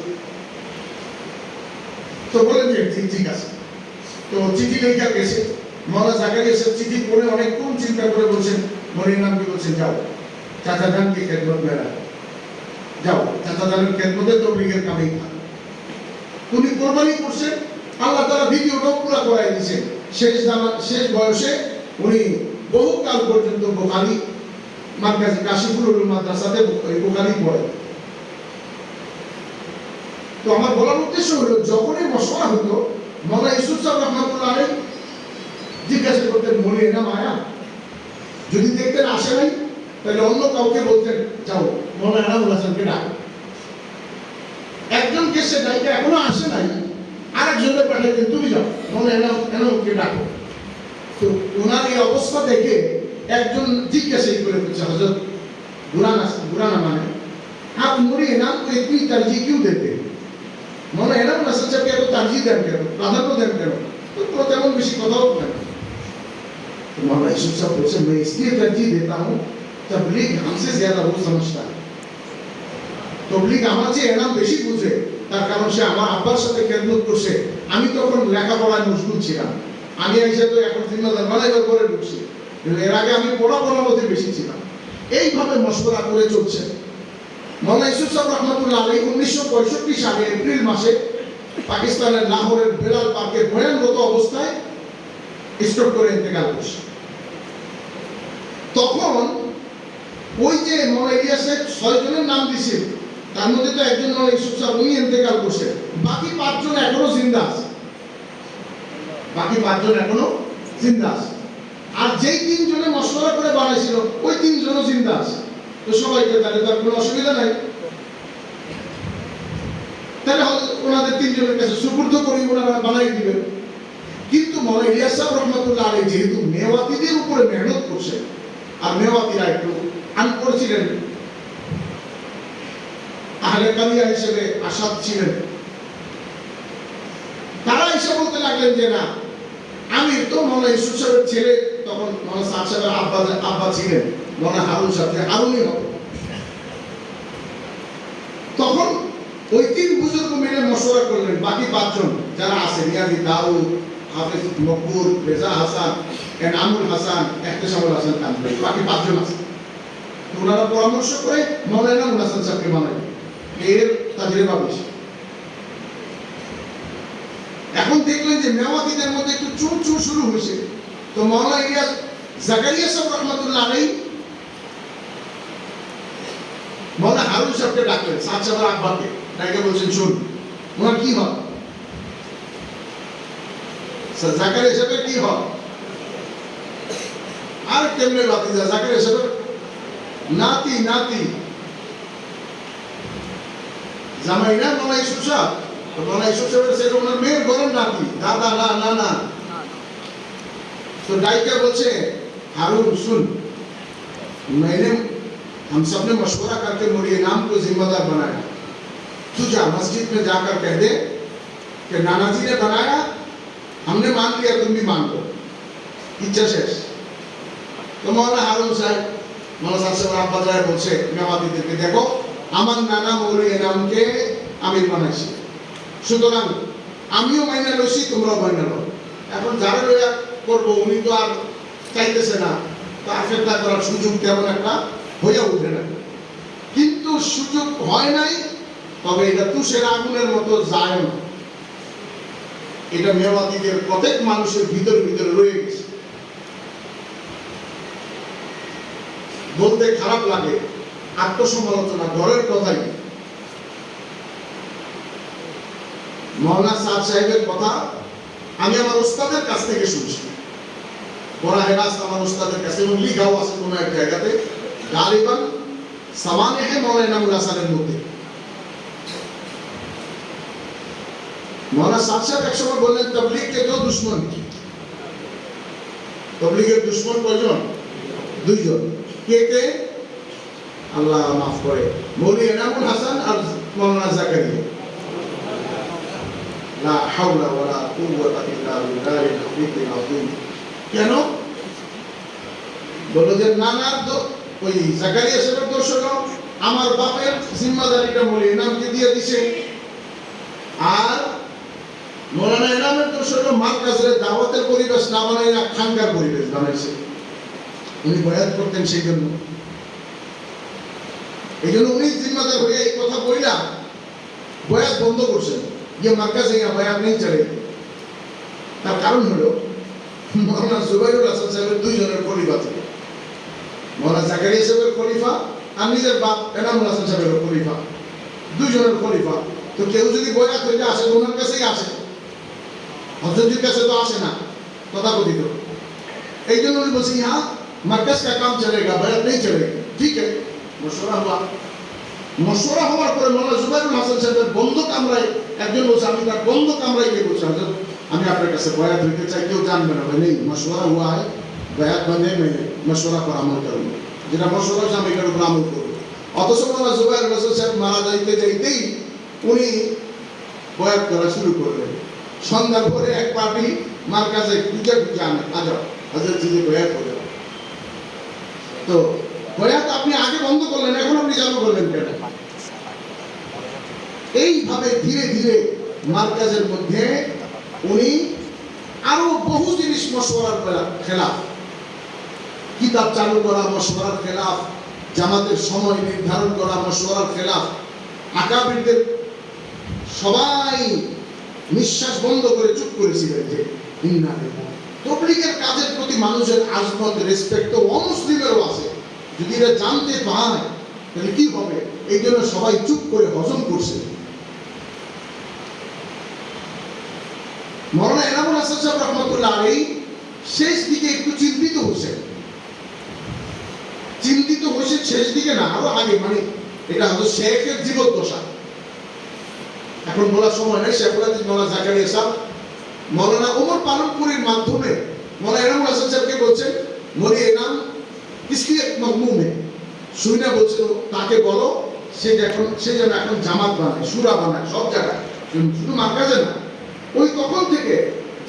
Speaker 1: তো বলে দিয়ে ঠিক আছে। তো চিঠি লেখা গেছে, মৌলানা জাকারিয়া সাহেব চিঠি পড়ে অনেকক্ষণ চিন্তা করে বলছেন, মরির নাম কি বলছেন, যাও চাচা জানকে খেদমত বেড়া, যাও চাচা জানের খেদমতে তবলিগের কামেই থাক। উনি কোরবানি করছেন, আল্লাহ তাআলা ভিডিওটাও পুরো করাই দিয়েছেন। শেষ বয়সে উনি বহু কাল পর্যন্ত বুখারী মাদ্রাসা কাশিফুল উলুম মাদ্রাসাতে বুখারী পড়েন। তো আমার বলার উদ্দেশ্য হলো যখনই মশওয়ারা হতো মৌলানা ইউসুফ সাহেব রহমাতুল্লাহ আলাইহি জিজ্ঞাসা করতেন মরিয়ে না মায়া, যদি দেখতেন আসে নাই তাহলে অন্য কাউকে বলতেন যাও মৌলানা ইনামুল হাসানকে ডাকো। একজনকে সে ডাইকে এখনো আসে নাই, আরেকজনকে পাঠাইতেন তুমি যাও মৌলানা ইনামুলকে ডাকো। তো ওনার এই অবস্থা দেখে একজন জিজ্ঞাসা করে বলছে হযরত বুরানা মানে आप मुरी इनाम को इतनी तरजीह क्यों देते हैं? मौलाना इनामुल हसन साहब को तरजीह दें करो, प्राधान्य दें करो, तो तेमन बेशी कथाओ ना। तो मौलाना यूसुफ साहब बोलते मैं इसलिए तरजीह देता हूँ तबलीग हमसे ज्यादा वो समझता है। तबलीग আমার চেয়ে এনাম বেশি বুঝে, তার কারণ সে আমার আব্বার সাথে খেদমত করছে, আমি তখন লেখাপড়ায় মশগুল ছিলাম, আমি এসে তো এখন জিম্মাদার বানাইবার পরে ঢুকছি, এর আগে আমি পড়াশোনার মধ্যে বেশি ছিলাম। এইভাবে মশওয়ারা করে চলছে। মৌলানা ইউসুফ সাহেব রহমাতুল্লাহ আলাইহি 1965 সালে এপ্রিল মাসে পাকিস্তানের লাহোরের বেলাল পার্কে বয়ানরত অবস্থায় স্ট্রোক করে ইন্তেকাল করছে। তখন ওই যে মৌলানা ইলিয়াস সাহেব 6 জনের নাম দিয়েছে, তার মধ্যে তো একজন মৌলানা ইউসুফ সাহেব উনি ইন্তেকাল করছে, বাকি 5 জন এখনো জিন্দা আছে, বাকি 5 জন এখনো জিন্দা আছে। আর যেই 3 জনে মশওয়ারা করে বানাইছিল ওই 3 জনও জিন্দা আছে। তো সবাইকে তাহলে তার কোনো অসুবিধা নাই, তাহলে ওনাদের 3 জনের কাছে সুপুর্দ করে ওনারা বানাই দিবেন। কিন্তু মৌলানা ইলিয়াস সাহেব রহমাতুল্লাহ আলাইহি যেহেতু মেওয়াতিদের উপরে মেহনত করছে, আর মেওয়াতিরা একটু আনপড় ছিলেন, আহলে কাদিয়া হিসেবে আসাদ ছিলেন, তারা এসে বলতে লাগলেন যে না আমি তো মৌলানা ইউসুফ সাহেবের ছেলে, তখন মৌলানা সাদ সাহেবের আব্বা ছিলেন মৌলানা হারুন সাহেব, হারুনই হবে। তখন ওই 3 বুজুর্গ মিলে মশওয়ারা করলেন, বাকি 5 জন যারা আছে রিয়াদি দাউদ, হাফেজ মকবুল, রেজা হাসান, এনামুল হাসান, ইহতিসামুল হাসান কান্দি, বাকি 5 জন আছে। ওনারা পরামর্শ করে মৌলানা ইনামুল হাসান সাহেবকে বানালেন, এর তাজরিবা বেশি। এখন দেখলেন যে মেওয়াতিদের মধ্যে একটু চুর শুরু হয়েছে। তো মৌলানা ইলিয়াস জাকারিয়া সাহেব রহমতুল্লাহ আলাইহি মৌলানা হারুন সাহেবকে ডাকলেন, সাদ সাহেবের আব্বাকে ডাকে বলছেন, শুন ওনার কি হয়? জাকারিয়া সাহেবের কি হয়? আর কেমনে ভাতিজা? জাকারিয়া সাহেবের নাতি, নাতি জামাই না মৌলানা ইউসুফ সাহেব, মৌলানা ইউসুফ সাহেবের সে ওনার মেয়ের বড় নাতি, দাদা না না না। तो डाइका बोलছে, हारून सुन, मैंने हम सब ने मशवरा करके मोरी इनाम को जिम्मेदार बनाया, तू जा मस्जिद में जाकर कह दे कि नाना जी ने बनाया, हमने मान लिया, तुम भी मान लो, इच्छा शेष। तो मौलाना हारून साहब मौलाना साहब से आप बदलाए बोलছে মেওয়াতিদেরকে, দেখো আমার নানা মৌলভী ইনামকে আমির বানাইছে, সুতরাং আমিও মাইনা লইছি, তোমরাও মাইনা লও। এখন যারা লইয়া করবো উনি তো আর চাইতেছে না, তার ফেরদা করার সুযোগ তেমন একটা হয়ে উঠে না, কিন্তু সুযোগ হয় নাই। তবে এটা তুষের আগুনের মতো যায় না, এটা মেওয়াতিদের প্রত্যেক মানুষের ভিতরে ভিতরে রয়ে গেছে। বলতে খারাপ লাগে, আত্মসমালোচনা ঘরের কথাই। মৌলানা সাদ সাহেবের কথা আমি আমার উস্তাদের কাছ থেকে শুনছি, বড় হেরাস আমার উস্তাদের কাছে, এবং লিখাও আছে কোনো এক জায়গাতে, গালিবান সামানে হে মৌলানা ইনামুল হাসানের মধ্যে। মৌলানা সাদ সাহেব একসময় বললেন, তবলিগকে দো দুশ্মন কি, তবলিগের দুশ্মন কয়জন? দুইজন। কে কে? আল্লাহ মাফ করে, মৌলানা ইনামুল হাসান আর মৌলানা জাকারিয়া। লা হাওলা ওয়ালা কুওয়াতা ইল্লা বিল্লাহিল আলিয়্যিল আযীম। কেন? বলো যে নানার ওই জাকারিয়া সাহেবের দোষ হলো আমার বাপের জিম্মাদারিটা মৌলানা ইনামকে দিয়ে দিছে, আর মৌলানা ইনামের দোষ হলো মার্কাজের দাওয়াতের পরিবেশ না বানাইয়া খানকার পরিবেশ বানাইছে। উনি বয়াত করতেন সেই জন্য, এই জন্য উনি জিম্মাদার হয়ে এই কথা বইলা বয়াত বন্ধ করছেন, ये मरकज है, यहाँ बयान नहीं चलेगी। তার কারণ হলো মৌলানা জুবাইরুল হাসান সাহেবের দুইজনের খলিফা ছিল, মৌলানা জাকারিয়া সাহেবের খলিফা আর নিজের বাপ এনামুল হাসান সাহেবের খলিফা, দুইজনের খলিফা। তো কেউ যদি বয়াত হইতে আসে তো ওনার কাছেই আসে, হযরতের কাছে তো আসে না তথাকথিত। এই জন্য উনি বলছেন, হ্যাঁ मरकज का काम चलेगा, बयात नहीं चलेगी। ठीक है, मशवरा हुआ। মশওয়ারা হওয়ার পরে মৌলানা জুবাইরুল হাসান সাহেবের বন্ধ কামরায় একজন বলছে, আমি তার বন্ধ কামরায় গিয়ে বলছি, হযরত আমি আপনার কাছে বয়াত হইতে চাই, কেউ জানবে না। ভাই নেই, মশওয়ারা হুয়া है, বয়াত মানে মশওয়ারা पर আমল করব, যেটা মশওয়ারা হচ্ছে আমি এটার উপর আমল করব। অথচ মৌলানা জুবাইরুল হাসান সাহেব মারা যাইতেই উনি বয়াত করা শুরু করলেন। সন্ধ্যার পরে এক পার্টি মার্কাজে খুঁজে আনে, আজব হযরত জি বয়াত করে। তো বয়াত আপনি আগে বন্ধ করলেন, এখন আপনি চালু করলেন কেন? এইভাবে ধীরে ধীরে মার্কাজের মধ্যে উনি আরো বহু জিনিস মশওয়ারার খেলাফ, কিতাব চালু করা মশওয়ারার খেলাফ, জামাতের সময় নির্ধারণ করা মশওয়ারার খেলাফ, আকাবিরদের সবাই নিঃশ্বাস বন্ধ করে চুপ করেছিলেন যে ইন্না লিল্লাহি। তবলিগের কাজের প্রতি মানুষের আজমত, রেসপেক্ট তো অমুসলিমেরও আছে, যদি এরা জানতে পায় তাহলে কি হবে, এই জন্য সবাই চুপ করে হজম করছে। মৌলানা এনামুল হাসান সাহেব রহমতুল্লাহ আলাইহি শেষ দিকে একটু চিন্তিত হয়েছে শেষ দিকে না, আরো আগে, মানে এটা হয়তো শেখের জীবদ্দশা, এখন বলার সময় নেই। শেখুল হাদিস মৌলানা জাকারিয়া সাহেব মৌলানা ওমর পালনপুরের মাধ্যমে মৌলানা এনামুল হাসান সাহেবকে বলছেন, মৌলানা এনাম इसकी एक मजमून है, শুনে বলছিল তাকে বলো সে যেন এখন জামাত বানায়, সুরা বানায় সব জায়গায়, শুধু মার্কাজে না। ওই তখন থেকে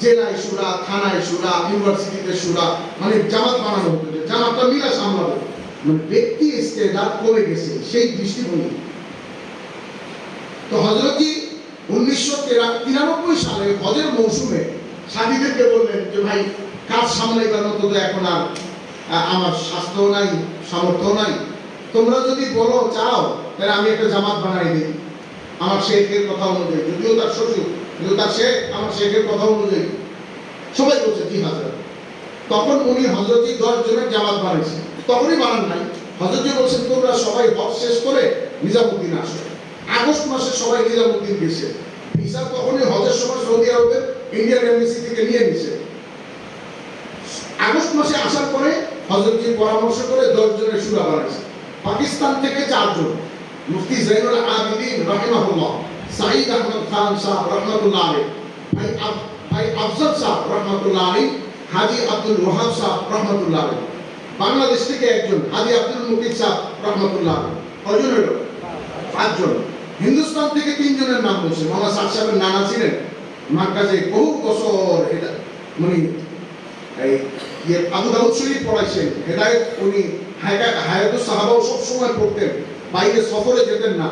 Speaker 1: জেলায় সুরা, থানায় সুরা, ইউনিভার্সিটিতে সুরা, মানে জামাত বানানো হতো, জামাতটা মিলা সামলাবে। মানে ব্যক্তি ইস্তেদাদ কমে গেছে সেই দৃষ্টিভঙ্গি। তো হযরতজি 1993 সালে হজের মৌসুমে সাথীদেরকে বললেন যে ভাই কাজ সামলাইবার মতো তো এখন আর আমার স্বাস্থ্য নাই, সামর্থ্য নাই, তোমরা যদি বলো চাও তাহলে আমি একটা জামাত বানাই দিই আমার শেখের কথা অনুযায়ী, যদিও তার শ্বশুর কিন্তু তার শেখ আমার শেখের কথা অনুযায়ী। সবাই বলছে জি হাজার। তখন উনি হযরতজি 10 জনের জামাত বানাইছে, তখনই বানান নাই। হযরতজি বলছেন তোমরা সবাই হজ শেষ করে নিজামুদ্দিন আসো। আগস্ট মাসে সবাই নিজামুদ্দিন গেছে। ভিসা তখনই হজের সময় সৌদি আরবের ইন্ডিয়ান এমবাসি থেকে নিয়ে নিছে। আগস্ট মাসে আসার পরে হযরতজি পরামর্শ করে 10 জনের সূরা বানাইছে। পাকিস্তান থেকে 4 জন, মুফতি জাইনুল আবেদিন রাহিমাহুল্লাহ, সাঈদ আহমদ খান সাহেব রাহমাতুল্লাহ আলাইহি, ভাই আফজল সাহেব রাহমাতুল্লাহ আলাইহি, হাজী আব্দুল ওয়াহাব সাহেব রাহমাতুল্লাহ আলাইহি। বাংলাদেশ থেকে একজন হাজী আব্দুল মুকিত সাহেব রাহমাতুল্লাহ আলাইহি। কয়জন হলো? 5 জন। হিন্দুস্তান থেকে 3 জনের নাম বলছে। মাওলানা সাদ সাহেবের নানা ছিলেন মার্কাজে বহু বছর, এটা মানে এই আবু দাউদ শরীফ পড়াইছেন, হেদায়েত উনি হায়াতুস সাহাবাও সব সময় পড়তেন, বাইরে সফরে যেতেন না।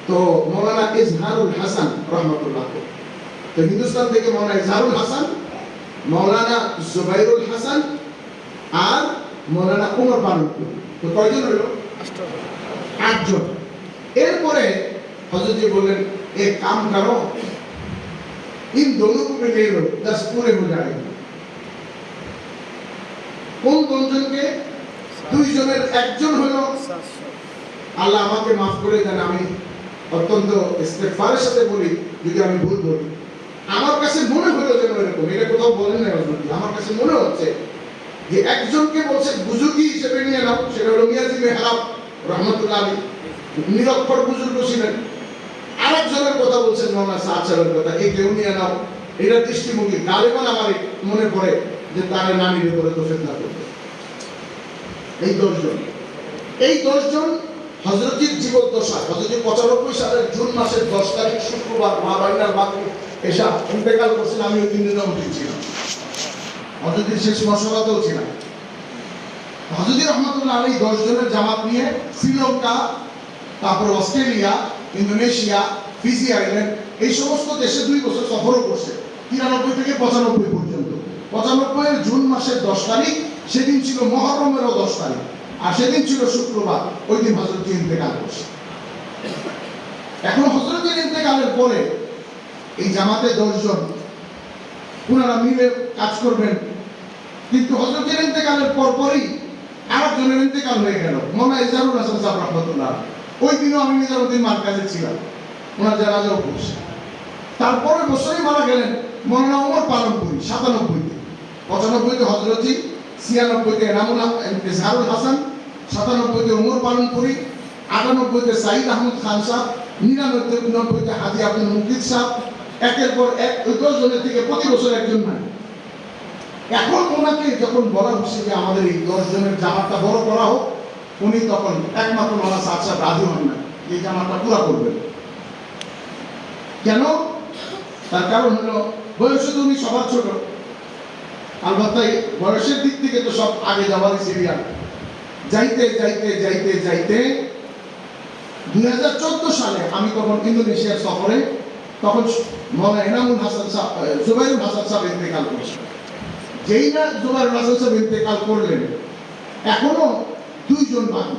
Speaker 1: তো মাওলানা ইজহারুল হাসান রাহমাতুল্লাহ, তো হিন্দুস্তান থেকে মাওলানা ইজহারুল হাসান, মাওলানা জুবাইরুল হাসান আর মাওলানা উমর ফারুক। তো কয়জন হলো? 8 জন। এরপরে হযরতজি বললেন এক কাম করো, इन दोनों को भी ले लो, 10 पूरे हो जाएंगे। কোন 2 জনকে? 2 জনের একজন হলো, আল্লাহ আমাকে মাফ করে দেন, আমি অত্যন্ত ইস্তেগফারের সাথে বলি যদি আমি ভুল বলি। আমার কাছে মনে হলো যেন এরকম, এটা কোথাও বলেন না হযরতজি, আমার কাছে মনে হচ্ছে যে একজনকে বলছে বুজুর্গি হিসেবে নিয়ে নাও, সেটা হলো মিয়াজি মেহরাব রহমাতুল্লাহ আলাইহি, নিরক্ষর বুজুর্গ ছিলেন। আরেকজনের কথা বলছেন মাওলানা সাদ সাহেবের কথা, এই কেউ নিয়ে নাও। এটা দৃষ্টিভঙ্গি গালিবান আমার মনে পড়ে যে তার নানির উপরে তো ফিতনা করবে। এই 10 জন, এই 10 জন হযরতজির জীবদ্দশা, হযরতজি 95 সালের জুন মাসের 10 তারিখ শুক্রবার মাহবাইনার বাকি এসা ইন্তেকাল করছেন। আমি ওই দিন নিজামুদ্দিন ছিলাম, হযরতজির শেষ মশওয়ারাতেও ছিলাম। হযরতজি রহমাতুল্লাহ আলাইহি 10 জনের জামাত নিয়ে শ্রীলঙ্কা, তারপর অস্ট্রেলিয়া, ইন্দোনেশিয়া, ফিজি আইল্যান্ড, এই সমস্ত দেশে 2 বছর সফরও করছে, 93 থেকে 95 পর্যন্ত। 95 এর জুন মাসের 10 তারিখ, সেদিন ছিল মুহররমেরও 10 তারিখ, আর সেদিন ছিল শুক্রবার। ওই দিন হযরতজি ইন্তেকাল করছে। এখন হযরতজির ইন্তেকালের পরে এই জামাতে 10 জন পুনরা মিলে কাজ করবেন, কিন্তু হযরতজির ইন্তেকালের পরই আরেকজনের ইন্তেকাল হয়ে গেল, মাওলানা ইজহারুল হাসান সাহেব রাহমাতুল্লাহ। ওই দিনও আমি নিজামুদ্দিন মার্কাজে ছিলাম, ওনার জানাজাও পড়ছে। তারপরে বছরই মারা গেলেন মাওলানা ওমর পালনপুরি 97-তে, 95-তে হযরতজি, 96-তে ইজহারুল হাসান, 97-তে ওমর পালনপুরি, 98-তে সাঈদ আহমদ খান সাহেব, 99-তে হাজী আব্দুল মুকিত সাহেব। একের পর এক 10 জনের থেকে প্রতি বছর একজন নাই। এখন ওনাকে যখন বলা হচ্ছে যে আমাদের এই 10 জনের জামাতটা বড় করা হোক, উনি তখন একমাত্র মাওলানা সাদ সাহেব রাজি হন না এই জামাতটা পুরা করবেন। কেন? তার কারণ হলো বয়সে তো উনি সবার ছোট, আলবাত্তা বয়সের দিক থেকে তো সব আগে যাওয়ারই সিরিয়াল। যাইতে যাইতে যাইতে যাইতে 2014 সালে আমি তখন ইন্দোনেশিয়ার সফরে, তখন মাওলানা এনামুল হাসান সাহেব, জুবাইরুল হাসান সাহেব ইন্তেকাল করলেন। যেই না জুবাইরুল হাসান সাহেব ইন্তেকাল করলেন, এখনো 2 জন বাকি,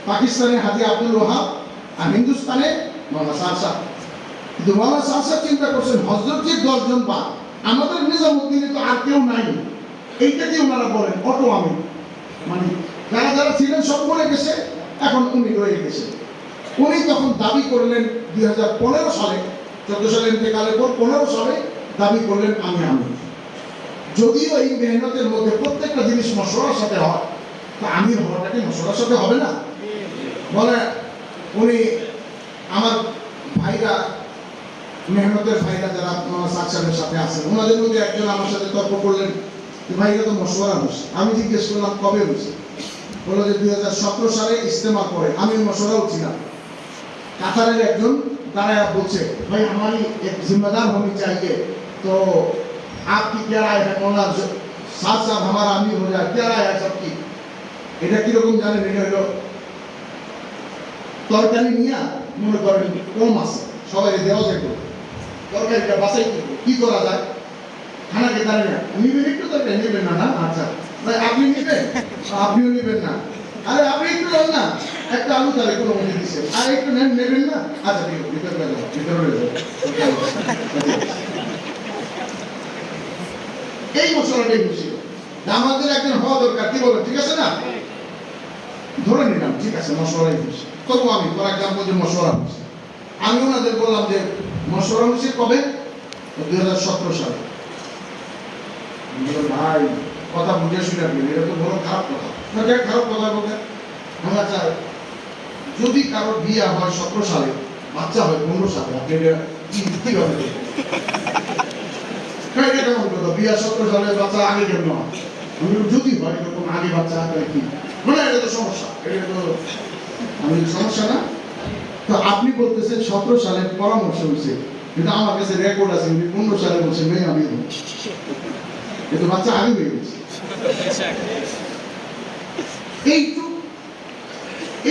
Speaker 1: পাকিস্তানে হাজী আব্দুল ওয়াহাব আর হিন্দুস্তানে মাওলানা সাদ সাহেব। কিন্তু মাওলানা সাদ সাহেব চিন্তা করছেন হযরতজির 10 জন বাদ, আমাদের নিজামুদ্দিনে তো আর কেউ নাই, এইটা কি ওনারা বলেন অটো আমি, মানে যারা যারা ছিলেন সব বলে গেছে, এখন উনি রয়ে গেছেন। উনি তখন দাবি করলেন 2015 সালে, 14 সালে ইন্তেকালের পর 15 সালে দাবি করলেন আমি। যদিও এই মেহনতের মধ্যে প্রত্যেকটা জিনিস মশওয়ারার সাথে হয়, তা আমির হওয়াটা কি মশওয়ারার সাথে হবে না? বলে উনি আমার ভাইরা, মেহনতের ভাইরা যারা সাদ সাহেবের সাথে আছেন, ওনাদের মধ্যে একজন আমার সাথে তর্ক করলেন যে ভাইরা তো মশওয়ারা হচ্ছে। আমি জিজ্ঞেস করলাম কবে হয়েছে? বললো যে 2017 সালে ইজতেমা করে, আমি মশওয়ারাও ছিলাম। কাতারের একজন দাঁড়ায় বলছে ভাই हमारी एक जिम्मेदार होनी चाहिए, तो आपकी क्या राय है? मौलाना साथ साथ हमारा अमीर हो जाए, क्या राय है सबकी? এটা কিরকম জানেন? এটা হলো তরকারি নিয়ে মনে করেন কম আছে, সবাই দেওয়া যায়, তরকারিটা বাছাই কি করা যায়? খানাকে দাঁড়িয়ে না নিবেন, একটু তরকারি নেবেন না? না আচ্ছা ভাই আপনি নিবেন, আপনিও নিবেন না, আরে আপনি একটু নেন না, একটা আলু তাহলে কোনো মনে দিচ্ছে, আর একটু নেবেন না, আচ্ছা ঠিক আছে ভিতরে যাবো, ভিতরে যাবো। এই মশলাটাই খুশি। আমাদের একজন হওয়া দরকার, কি বলেন? ঠিক আছে না? ধরে নিলাম ঠিক আছে মশওয়ারাই হয়েছে, তবু আমি ফর এক্সাম্পল যে মশওয়ারা হয়েছে, আমি ওনাদের বললাম যে মশওয়ারা হয়েছে কবে? 2017 সালে। ভাই কথা বুঝে শুনে আপনি, এটা তো বড় খারাপ কথা। খারাপ কথা বলতে আচ্ছা, যদি কারো বিয়ে হয় 17 সালে, বাচ্চা হয় 15 সালে, আপনি কিভাবে কেমন কথা? বিয়ে 17 সালে, বাচ্চা আগে কেমন হয়? যদি হয় এরকম আগে বাচ্চা তাহলে কি মানে? এটা তো সমস্যা, এটা তো আমি সমস্যা না। তো আপনি বলতেছেন 17 সালের পরামর্শ হয়েছে, কিন্তু আমার কাছে রেকর্ড আছে 15 সালে বলছে মেয়ে আমি কিন্তু বাচ্চা আগে হয়ে গেছে। এইটুকু,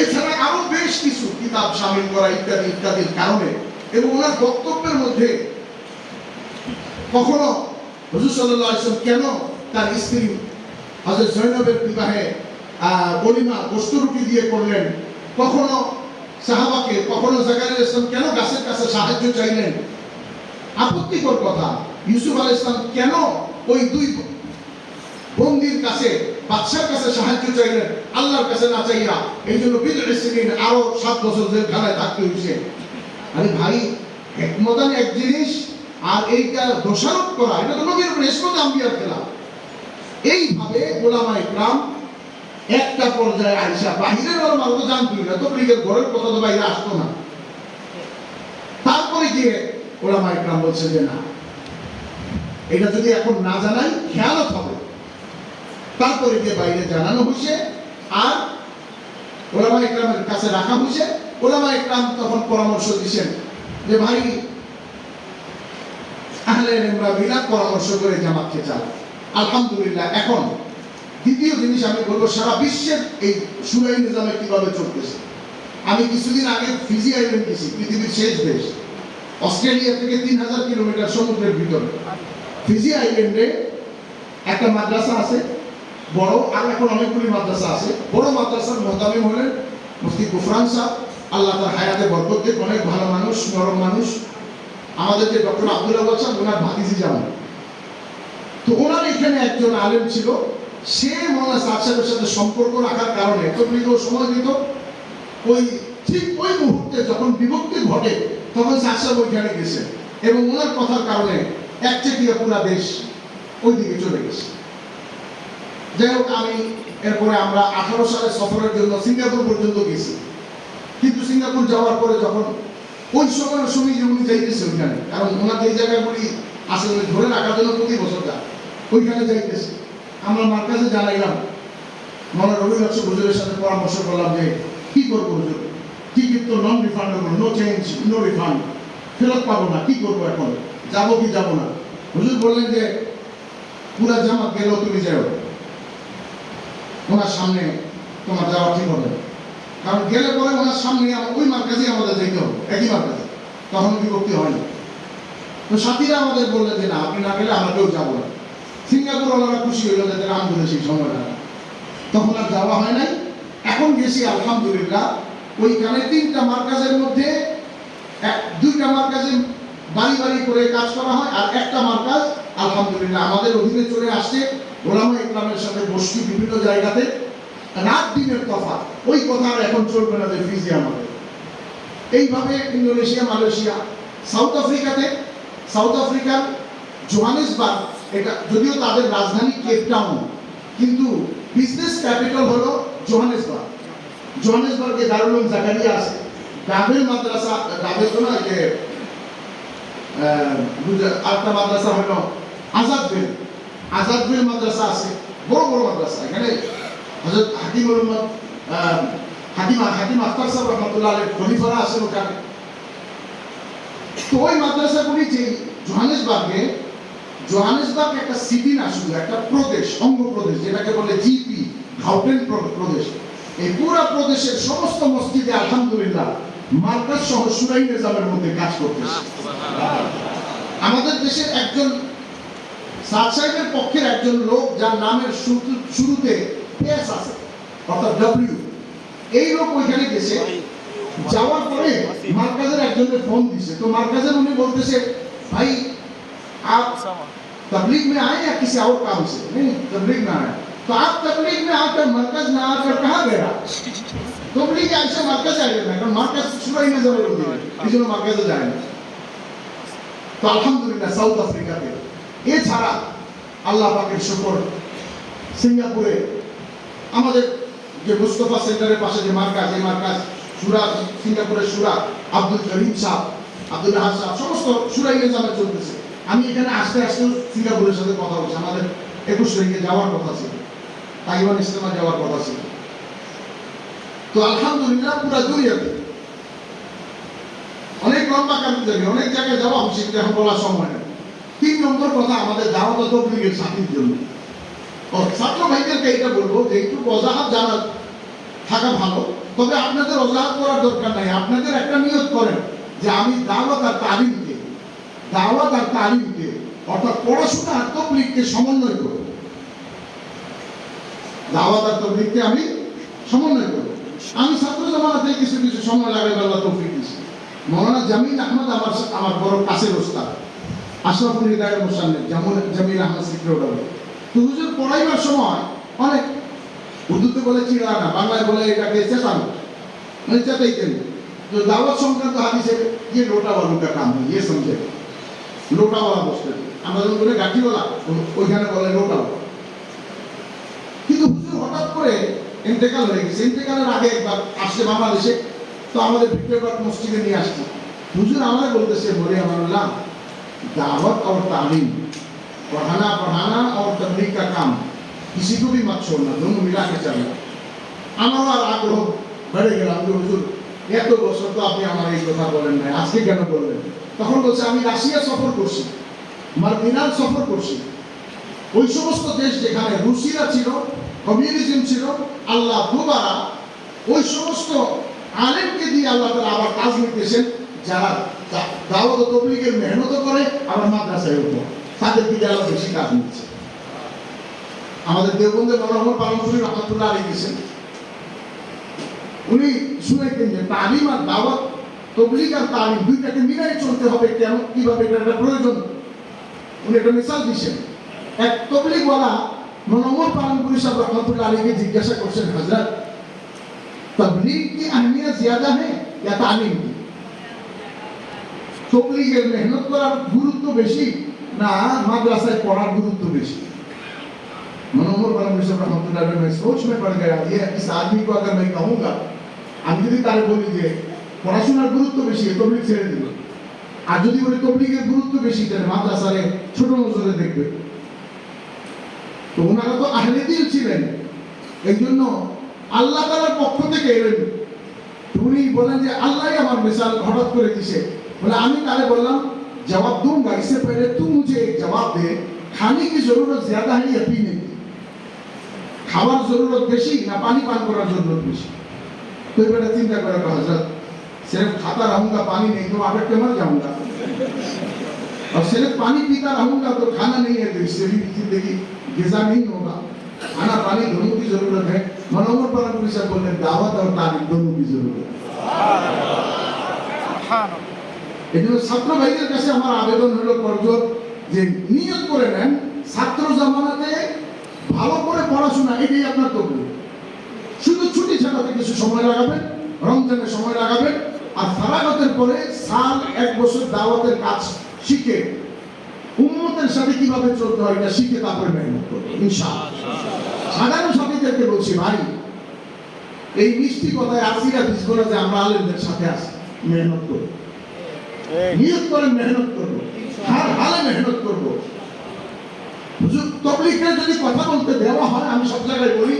Speaker 1: এছাড়া আরো বেশ কিছু কিতাব শামিল করা ইত্যাদি ইত্যাদির কারণে, এবং ওনার বক্তব্যের মধ্যে কখনো হুজুর সাল্লাল্লাহু আলাইহি ওয়াসাল্লাম কেন তার স্ত্রী হযরত জয়নবের বিবাহে ওলিমা গোশত রুটি দিয়ে করলেন, কখনো সাহাবাকে, কখনো জাকারিয়া আলাইহিস সালাম কেন গাছের কাছে সাহায্য চাইলেন, আপত্তিকর কথা। ইউসুফ আলাইহিস সালাম কেন ওই দুই বন্দির কাছে, বাদশার কাছে সাহায্য চাইলেন, আল্লাহর কাছে না চাইয়া? এই জন্য বিদরিসিন আরো 7 বছর জেলখানায় থাকতে হয়েছে। আরে ভাই, হিকমতান এক জিনিস, আর এইটা দোষারোপ করা, এটা তো নবীর উপর ইসমত আম্বিয়ার খেলাফ। এইভাবে ওলামায়ে ইকরাম একটা পর্যায়ে আইসা, বাহিরের ওলামা তো জানতোই না, তো লীগের ঘরের কথা তো বাইরে আসতো না। তারপরে গিয়ে ওলামায়ে ইকরাম বলছে যে না, এটা যদি এখন না জানাই খেয়ালত হবে। তারপরে গিয়ে বাইরে জানানো হয়েছে, আর ওলামায়ে ইকরামের কাছে রাখা হয়েছে। ওলামায়ে ইকরাম তখন পরামর্শ দিয়েছেন যে ভাই, আহলে ইলমরা মিলা পরামর্শ করে জামাতকে চালায়। আলহামদুলিল্লাহ। এখন দ্বিতীয় জিনিস আমি বলবো, সারা বিশ্বের এই শুরাই নিজামে কিভাবে চলতেছে। আমি কিছুদিন আগে ফিজি আইল্যান্ড গেছি, পৃথিবীর শেষ দেশ, অস্ট্রেলিয়া থেকে 3000 কিলোমিটার সমুদ্রের ভিতরে। ফিজি আইল্যান্ডে একটা মাদ্রাসা আছে বড়, আর এখন অনেকগুলি মাদ্রাসা আছে। বড় মাদ্রাসার মুহতামিম হলেন মুফতি গুফরান সাহেব, আল্লাহ তার হায়াতে বরকত দিক, অনেক ভালো মানুষ, নরম মানুষ। আমাদের যে ডক্টর আব্দুল আওয়াল সাহেব, ওনার ভাতিজি জামান। তো ওনার এখানে একজন আলেম ছিল, সে মৌলানা সাহেবের সাথে সম্পর্ক রাখার কারণে তবলিগও সময় দিত। ওই ঠিক ওই মুহূর্তে যখন বিভক্তি ঘটে, তখন সাহেব ওইখানে গেছে, এবং ওনার কথার কারণে একচেটিয়া পুরা দেশ ওই দিকে চলে গেছে। যাই হোক, আমি এরপরে আমরা 18 সালে সফরের জন্য সিঙ্গাপুর পর্যন্ত গেছি। কিন্তু সিঙ্গাপুর যাওয়ার পরে যখন ওই সময়ের সময় যে উনি যাইতেছে ওইখানে, কারণ ওনার এই জায়গাগুলি আসলে ধরে রাখার জন্য প্রতি বছর যায়, ওইখানে যাইতেছে। আমরা মার্কাজে জানাইলাম, মৌলানা রবিউল হক হুজুরের সাথে পরামর্শ করলাম যে কি করবো হুজুর, টিকিট তো non refundable, no change, no refund, ফেরত পাবো না, কি করবো এখন, যাবো কি যাবো না? হুজুর বললেন যে পুরা জামাত গেলেও তুমি যাও, ওনার সামনে তোমার যাওয়া ঠিক হবে, কারণ গেলে পরে ওনার সামনে ওই মার্কাজে আমাদের যেতে হবে, একই মার্কাজে, তখন বিভক্তি হয়নি। তো সাথীরা আমাদের বললেন যে না, আপনি না গেলে আমরা কেউ যাবো না। সিঙ্গাপুর ওনারা খুশি হইল যাদের আমগুলো সেই সময়টা, তখন আর যাওয়া হয় নাই। এখন গেছি আলহামদুলিল্লাহ। ওইখানে 3টা মার্কাজের মধ্যে 2টা মার্কাজে বাড়ি বাড়ি করে কাজ করা হয়, আর একটা মার্কাজ আলহামদুলিল্লাহ আমাদের অধীনে চলে আসছে। ওলামায়ে ইকরামের সাথে বসছি বিভিন্ন জায়গাতে, রাত দিনের তফাৎ, ওই কথা আর এখন চলবে না যে ফিজি আমাদের। এইভাবে ইন্দোনেশিয়া, মালয়েশিয়া, সাউথ আফ্রিকার জোহানেসবার্গ, এটা যদিও তাদের রাজধানী কেপ টাউন, কিন্তু বিজনেস ক্যাপিটাল হলো জোহানেসবার্গ। জোহানেসবার্গে দারুল উলুম জাকারিয়া আছে, ডাবের মাদ্রাসা, ডাবের তো না, যে আরেকটা মাদ্রাসা হলো আজাদবেল মাদ্রাসা আছে, বড় বড় মাদ্রাসা। এখানে হযরত হাকিম আখতার সাহেব রহমাতুল্লাহ আলাইহি খলিফারা আছেন ওখানে। তো ওই মাদ্রাসাগুলি যে জোহানেসবার্গ একটা সিটি না, শুধু একটা প্রদেশ, অঙ্গ প্রদেশ, যেটাকে বলে জিপি, গাউটেন প্রদেশ। এই পুরো প্রদেশের সমস্ত মসজিদে আলহামদুলিল্লাহ মার্কাজ সহ শুরাই নিজামের মধ্যে কাজ করতেছে। আমাদের দেশের একজন সাদ সাহেবের পক্ষের একজন লোক, যার নামের শুরুতে এস আছে, অর্থাৎ ডব্লিউ, এই লোক ওইখানে গেছে। যাওয়ার পরে মার্কাজের একজনের ফোন দিছে। তো মার্কাজের উনি বলতেছে, ভাই
Speaker 2: तबलीग में आए या किसी और काम से? नहीं, तबलीग में आए। तो आप तबलीग में आकर मरकज में आकर कहाँ गया? तबलीग ऐसे मरकज आए ना, कारण मरकज শুরুই না যাবে বলতে এইজন্য মরকজে যায় না। তো আলহামদুলিল্লাহ সাউথ আফ্রিকাতে এছাড়া আল্লাহ পাকের শুকর সিঙ্গাপুরে আমাদের যে মুস্তাফা সেন্টারের পাশে যে মার্কাজ, এই মার্কাজ সুরা সিঙ্গাপুরের সুরা আব্দুল করিম সাহেব, আব্দুল রাহাত সাহেব সমস্ত সুরাই নিজামে চলতেছে। আমি এখানে আসতে আসতে সিঙ্গাপুরের সাথে কথা বলছি। আমাদের 21 তারিখে যাওয়ার কথা ছিল, তাইওয়ান ইসলামা যাওয়ার কথা ছিল। তো আলহামদুলিল্লাহ পুরা দুনিয়াতে অনেক লম্বা কারণ যাবে, অনেক জায়গায় যাওয়া উচিত, এখন বলার সময় নেই। 3 নম্বর কথা আমাদের দাওয়াত ও তাবলীগের সাথীর জন্য। ও ছাত্র ভাইদেরকে এটা বলবো যে একটু ওয়াজাহাত জানা থাকা ভালো, তবে আপনাদের ওয়াজাহাত করার দরকার নাই। আপনাদের একটা নিয়ত করেন যে আমি দাওয়াত আর তালিমকে অর্থাৎ পড়াশোনা আর তাবলীগকে সমন্বয় করব। দাওয়াত আর তাবলীগকে আমি সমন্বয় করব। আমি ছাত্র জামানাতে কিছু কিছু সময় লাগাই, আল্লাহ তৌফিক দিয়েছে। মৌলানা জামিল আহমদ আমার বড় কাছের ওস্তাদ, আশরাফুল হিদায়ার মুসান্নিফ জামিল আহমদ সিকরোডাল। তো হুজুর পড়াইবার সময় অনেক উর্দুতে বলে চিড়ানা, বাংলায় বলে এটাকে চেতানো, মানে চেতাইতেন। তো দাওয়াত সংক্রান্ত হাদিসে ये लोटा वालों का काम है, ये समझे। লোটাওয়ালা বসতে আমরা যখন বলে গাঠিওয়ালা, ওইখানে বলে লোটাওয়ালা। কিন্তু হুজুর হঠাৎ করে ইন্তেকাল হয়ে গেছে। ইন্তেকালের আগে একবার আসছে বাংলাদেশে, তো আমাদের ভিক্টোরিয়া মসজিদে নিয়ে আসছে। হুজুর আমাদের বলতেছে, বলে আমানুল্লাহ दावत और तालीम, पढ़ाना और तबलीग का काम किसी को भी मत छोड़ना, दोनों मिला के चलना। আমার আর আগ্রহ বেড়ে গেলাম যে হুজুর এত বছর তো আপনি আমার এই কথা বলেন না, আজকে কেন বললেন? তখন বলছে আমি রাশিয়া সফর করছি, মার্কিনাল সফর করছি, ওই সমস্ত দেশ যেখানে রুশিরা ছিল, কমিউনিজম ছিল, আল্লাহ দুবারা ওই সমস্ত আলেমকে দিয়ে আল্লাহ তাআলা আবার কাজ নিতেছেন, যারা দাওয়াত ও তাবলীগের মেহনত করে আবার মাদ্রাসায় উপর তাদের দিকে আল্লাহ বেশি কাজ নিচ্ছে। আমাদের দেওবন্দের মনোহর পালনপুরি রহমতুল্লাহ আলাইহি গেছেন, উনি শুনেছেন যে তালিম আর দাওয়াত, তাবলীগ আর তালিম দুইটাকে মিলাই চলতে হবে। কেন, কিভাবে, এটা প্রয়োজন। উনি একটা মিসাল দিয়েছেন। এক তাবলীগওয়ালা মনোহর পালনপুরি সাহেব রহমতুল্লাহ আলাইহিকে জিজ্ঞাসা করছেন, হযরত तबलीग की अहमियत ज्यादा है या तालीम की? तबलीगের मेहनत করার গুরুত্ব বেশি না মাদ্রাসায় পড়ার গুরুত্ব বেশি? मनोहर पालनपुरी साहब रहमतुल्लाह अलैह में सोच में पड़ गया, ये इस आदमी को अगर मैं कहूँगा, আমি যদি তারে বলি যে পড়াশোনার গুরুত্ব বেশি, তবলীগ ছেড়ে দিল, আর যদি বলি তবলীগের গুরুত্ব বেশি, তাহলে মাদ্রাসায় ছোট নজরে দেখবে। তো ওনারা তো আহলে দিল ছিলেন, এই জন্য আল্লাহ তাআলার পক্ষ থেকে এলেন। উনি বলেন যে আল্লাহই আমার মিসাল হঠাৎ করে দিছে। বলে আমি তারে বললাম जवाब दूंगा, इससे पहले तू मुझे एक जवाब दे, खाने की जरूरत ज्यादा है या पीने की? খাবার জরুরত বেশি না পানি পান করার জরুরত বেশি? तो बेटा चिंता करो हजरत, सिर्फ खाता रहूंगा पानी नहीं तो आगे के मर जाऊंगा, और सिर्फ पानी पीता रहूंगा तो खाना नहीं है, तो इससे भी जिंदगी गिजा नहीं होगा। खाना पानी दोनों की जरूरत है। मनोहर पालनपुरी साहब बोल रहे दावत और तालीम दोनों की जरूरत है। এজন্য ছাত্র ভাইদের কাছে আমার আবেদন হলো করজোর যে নিয়ত করে নেন ছাত্র জামানাতে ভালো করে পড়াশোনা, এটাই আপনার তবলীগ। শুধু ছুটি ছাড়াতে কিছু সময় লাগাবেন, রমজানে সময় লাগাবেন, আর ফারাগতের পরে সাল 1 বছর দাওয়াতের কাজ শিখে উম্মতের সাথে কিভাবে চলতে হয় এটা শিখে তারপরে মেহনত করবেন ইনশাআল্লাহ। সাধারণ সাথীদেরকে বলছি, ভাই এই মিষ্টি কথায় আসিরা দিসগুলো যে আমরা আলেমদের সাথে আছি, মেহনত করব, নিয়ত করে মেহনত করব, হার হালে মেহনত করব। হুজুর তবলীগকে যদি কথা বলতে দেওয়া হয়, আমি সব জায়গায় বলি,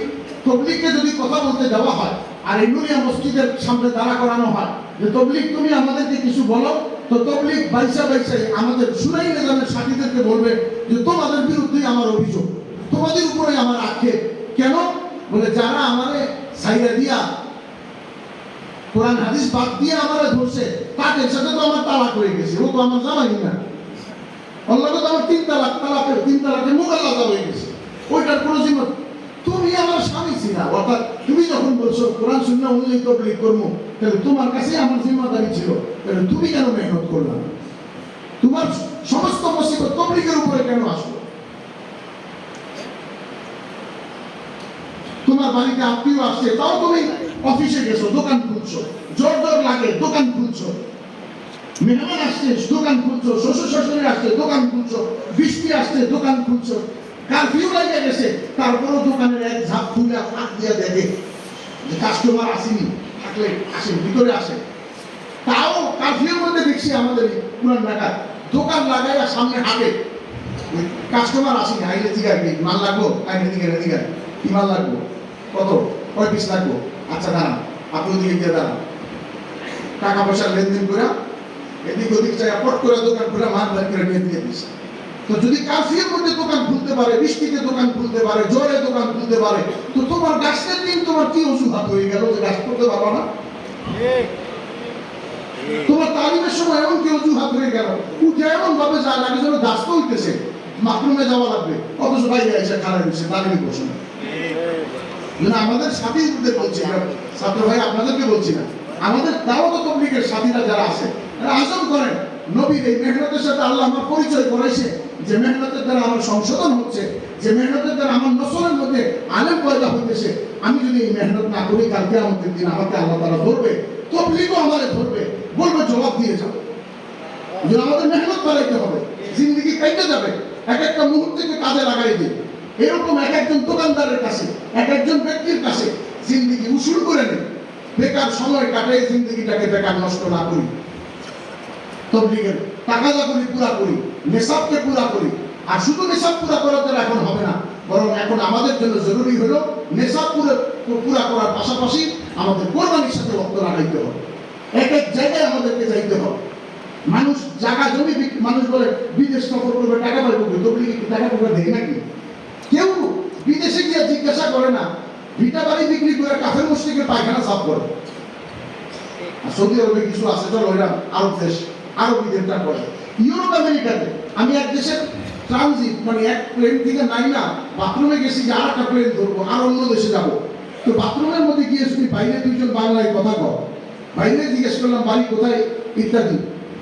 Speaker 2: তবলীগকে যদি কথা বলতে দেওয়া হয় আর এই নুরিয়া মসজিদের সামনে দাঁড়া করানো হয় যে তবলীগ তুমি আমাদেরকে কিছু বলো, তো তবলীগ বাইসাই আমাদের সুরাই নিজামের সাথীদেরকে বলবে যে তোমাদের বিরুদ্ধে আমার অভিযোগ, তোমাদের উপরে আমার আক্ষেপ। কেন? বলে যারা আমারে সাইরা দিয়া কোরআন হাদিস বাদ দিয়ে আমারে ধরছে, তাদের সাথে তো আমার তালাক হয়ে গেছে, ও তো আমার জামাই না, আল্লাহ তো আমার 3 তালাকের মুগাল্লাদা হয়ে গেছে, ওইটার কোনো জিম্মত তুমি আমার স্বামী ছিলা। অর্থাৎ তুমি যখন বলছো কোরআন সুন্নাহ অনুযায়ী তবলীগ করবো, তাহলে তোমার কাছে আমার জিম্মাদারি ছিল, তাহলে তুমি কেন মেহনত করলা? তোমার সমস্ত মুসিবত তবলীগের উপরে কেন আসলো? তোমার বাড়িতে আত্মীয় আসছে, তাও তুমি অফিসে গেছো, দোকান খুলছো, জ্বর জ্বর লাগে দোকান খুলছো, মেহমান আসছে দোকান খুলছো, শ্বশুর শাশুড়ি আসছে দোকান খুলছো, বৃষ্টি আসছে দোকান খুলছো, কারফিউ লেগে গেছে, তারপরও দোকানের এক ঝাঁপ খুলে ফাঁক দিয়ে দেখে যে কাস্টমার আসেনি, থাকলে আসে, ভিতরে আসে। তাও কারফিউর মধ্যে দেখছি আমাদের পুরান ঢাকায় দোকান লাগাইয়া সামনে হাঁটে, কাস্টমার আসেনি, আইলে জিগার কি মাল লাগবো, আইলে দিগার কি মাল লাগবো, কত, কয় পিস লাগবো, আচ্ছা দাঁড়ান, আপনি ওদিকে গিয়ে দাঁড়ান, টাকা পয়সা লেনদেন করে এদিক ওদিক জায়গা পট করে দোকান খুলে মাল বের করে নিয়ে দিয়ে দিচ্ছে। তো যদি কারফিউর মধ্যে দোকান খুলতে পারে, বৃষ্টিতে দোকান খুলতে পারে, জ্বরে দোকান খুলতে পারে, তো তোমার গাছের দিন তোমার কি অজুহাত হয়ে গেল যে গাছ করতে পারবো না? তোমার তালিমের সময় এমন কি অজুহাত হয়ে গেল, উঠে এমন ভাবে যা লাগে যেন গাছ তো উঠতেছে, বাথরুমে যাওয়া লাগবে, অথচ বাইরে এসে খারাপ হয়েছে তালিমে বসে না। আমাদের সাথীদের বলছি না, ছাত্র ভাই আপনাদেরকে বলছি না, আমাদের দাওয়াত তাবলীগের সাথীরা যারা আছে তারা আজম করেন নবীর এই মেহনতের সাথে আল্লাহ আমার পরিচয় করাইছে, যে মেহনতের দ্বারা আমার সংশোধন হচ্ছে, যে মেহনতের দ্বারা আমার নসলের মধ্যে আলেম পয়দা হইতেছে। আমি যদি এই মেহনত না করি, কাল কিয়ামতের দিন আমাকে আল্লাহ তাআলা ধরবে, তাবলীগও আমারে ধরবে, বলবে জবাব দিয়ে যাও। যে আমাদের মেহনত বাড়াইতে হবে, জিন্দেগি কাইতে যাবে, এক একটা মুহূর্তকে কাজে লাগাই দিই। এরকম এক একজন দোকানদারের কাছে, এক একজন ব্যক্তির কাছে জিন্দেগি উসুল করে নেই, বেকার সময় কাটাই জিন্দেগিটাকে বেকার নষ্ট না করি, তাবলীগের তাকাজা করি পুরা করি, নেশাবকে পুরা করি। আর শুধু নেশাব পুরা করার দ্বারা এখন হবে না, বরং এখন আমাদের জন্য জরুরি হলো নেশাব পুরা করার পাশাপাশি আমাদের কোরবানির সাথে রক্ত লাগাইতে হবে, এক এক জায়গায় আমাদেরকে যাইতে হবে। মানুষ জায়গা জমি মানুষ বলে বিদেশ সফর করবে টাকা পাইবে, তাবলীগ কি টাকা পয়সা দেয় নাকি? কেউ বিদেশে গিয়ে জিজ্ঞাসা করে না, ভিটা বাড়ি বিক্রি করে কাফের মসজিদের পায়খানা সাফ করে। আর সৌদি আরবে কিছু আছে, চলো ওইরা আরব দেশ, আরবিদেরটা করে। ইউরোপ আমেরিকাতে আমি এক দেশের ট্রানজিট, মানে এক প্লেন থেকে নাই না বাথরুমে গেছি যে আর একটা প্লেন ধরবো আর অন্য দেশে যাবো, তো বাথরুমের মধ্যে গিয়ে শুনি বাইরে দুইজন বাংলায় কথা কয়, বাইরে জিজ্ঞেস করলাম বাড়ি কোথায় ইত্যাদি,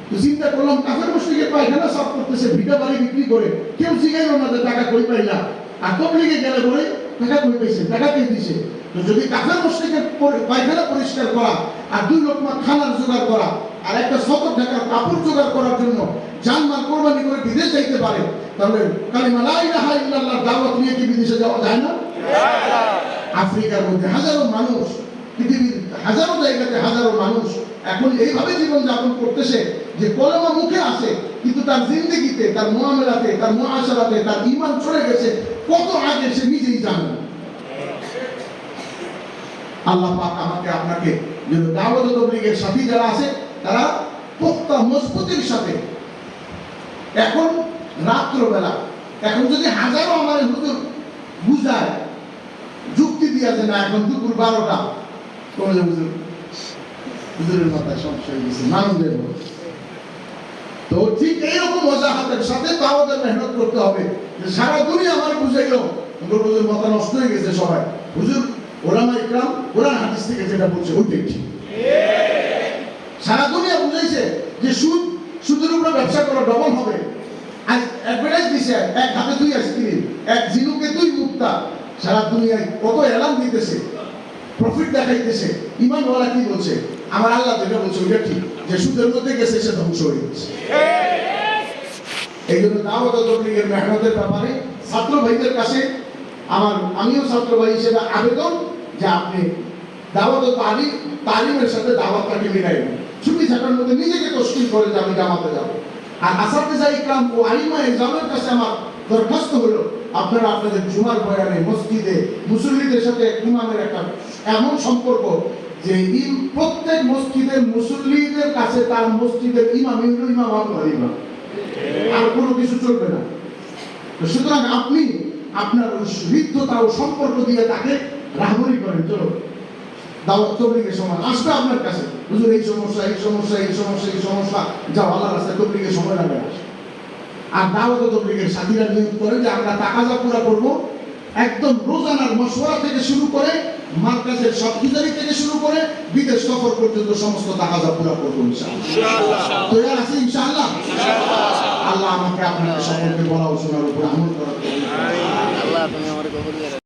Speaker 2: তো চিন্তা করলাম কাফের মসজিদের পায়খানা সাফ করতেছে, ভিটা বাড়ি বিক্রি করে, কেউ জিজ্ঞাসা না যে টাকা কই পাইলা, আর তাবলীগে গেলে বলে টাকা কই পাইছে, টাকা কে দিছে। তো যদি কাফের মসজিদের পায়খানা পরিষ্কার করা আর দুই লোকমা খানার জোগাড় করা আর একটা সতর ঢাকার কাপড় জোগাড় করার জন্য জানমাল কোরবানি করে বিদেশ যাইতে পারে, তাহলে কালিমা লা ইলাহা ইল্লাল্লাহ দাওয়াত নিয়ে কি বিদেশে যাওয়া যায় না? আফ্রিকার মধ্যে হাজারো মানুষ, পৃথিবীর হাজারো জায়গাতে হাজারো মানুষ এখন এইভাবে জীবন যাপন করতেছে যে কলেমা মুখে আসে, কিন্তু তার জিন্দেগিতে, তার মুআমালাতে, তার মুআশারাতে তার ঈমান চলে গেছে কত আগে সে নিজেই জানে না। আল্লাহ পাক আমাকে আপনাকে যে দাওয়াত তাবলীগের সাথী যারা আছে তারা পোক্তা মজবুতির সাথে, এখন রাত্রবেলা, এখন যদি হাজারো আমার হুজুর বুঝায় যুক্তি দিয়া যে না এখন দুপুর 12টা, তোমাদের হুজুরের মাথায় সমস্যা হয়ে গেছে, মানুষ দেব। তো ঠিক এইরকম ওজাহাতের সাথে দাওয়াতের মেহনত করতে হবে, যে সারা দুনিয়া আমার বুঝাইলো হুজুর মাথা নষ্ট হয়ে গেছে সবাই, হুজুর ওলামা ইকরাম কোরআন হাদিস থেকে যেটা বলছে ওইটাই ঠিক। সারা দুনিয়া বুঝাইছে যে সুদের উপরে ব্যবসা করা ডবল হবে, আজ অ্যাডভার্টাইজ দিছে এক হাতে 2 আইসক্রিম, এক ঝিনুকে 2 মুক্তা, সারা দুনিয়ায় কত এলান দিতেছে, প্রফিট দেখাইতেছে। ঈমানওয়ালা কি বলছে? আমার আল্লাহ যেটা বলছে ওইটা ঠিক, যে সুদের মধ্যে গেছে সে ধ্বংস হয়ে গেছে। এই জন্য দাওয়াত তাবলীগের মেহনতের ব্যাপারে ছাত্র ভাইদের কাছে আমিও ছাত্র ভাই হিসেবে আবেদন যে আপনি দাওয়াত তালিমের সাথে দাওয়াতটাকে মিলাইবেন। ছুটি থাকার মধ্যে নিজেকে তশকিল করে যে আমি জামাতে যাব। আর আসাতিজা ইকরাম ও আলিমা ইকরামের কাছে আমার দরখাস্ত হলো, আপনারা আপনাদের জুমার বয়ানে মসজিদে মুসল্লিদের সাথে ইমামের একটা এমন সম্পর্ক যে প্রত্যেক মসজিদের মুসল্লিদের কাছে তার মসজিদের ইমাম আপনার ইমাম, আর কোনো কিছু চলবে না। সুতরাং আপনি আপনার হৃদ্যতা ও সম্পর্ক দিয়ে তাকে রাহবরি করেন, চলো দাওয়াত তাবলীগের সময় আসবে আপনার কাছে, হুজুর এই সমস্যা এই সমস্যা এই সমস্যা এই সমস্যা, যাও আল্লাহর রাস্তায় তাবলীগের সময় লাগে। আর দাওয়াত তাবলীগের সাথীরা নিয়োগ করে যে আমরা তাকাজা পুরা করব, একদম রোজানার মশওয়ারা থেকে শুরু করে মার্কাজের সবকিছারি থেকে শুরু করে বিদেশ সফর পর্যন্ত সমস্ত তাকাজা পুরা করবো ইনশাআল্লাহ। তৈরি আছি ইনশাআল্লাহ? আল্লাহ আমাকে আপনাদের সকলকে বলা ও শোনার উপর আমল করার। আল্লাহ তুমি আমাকে কবুল করে।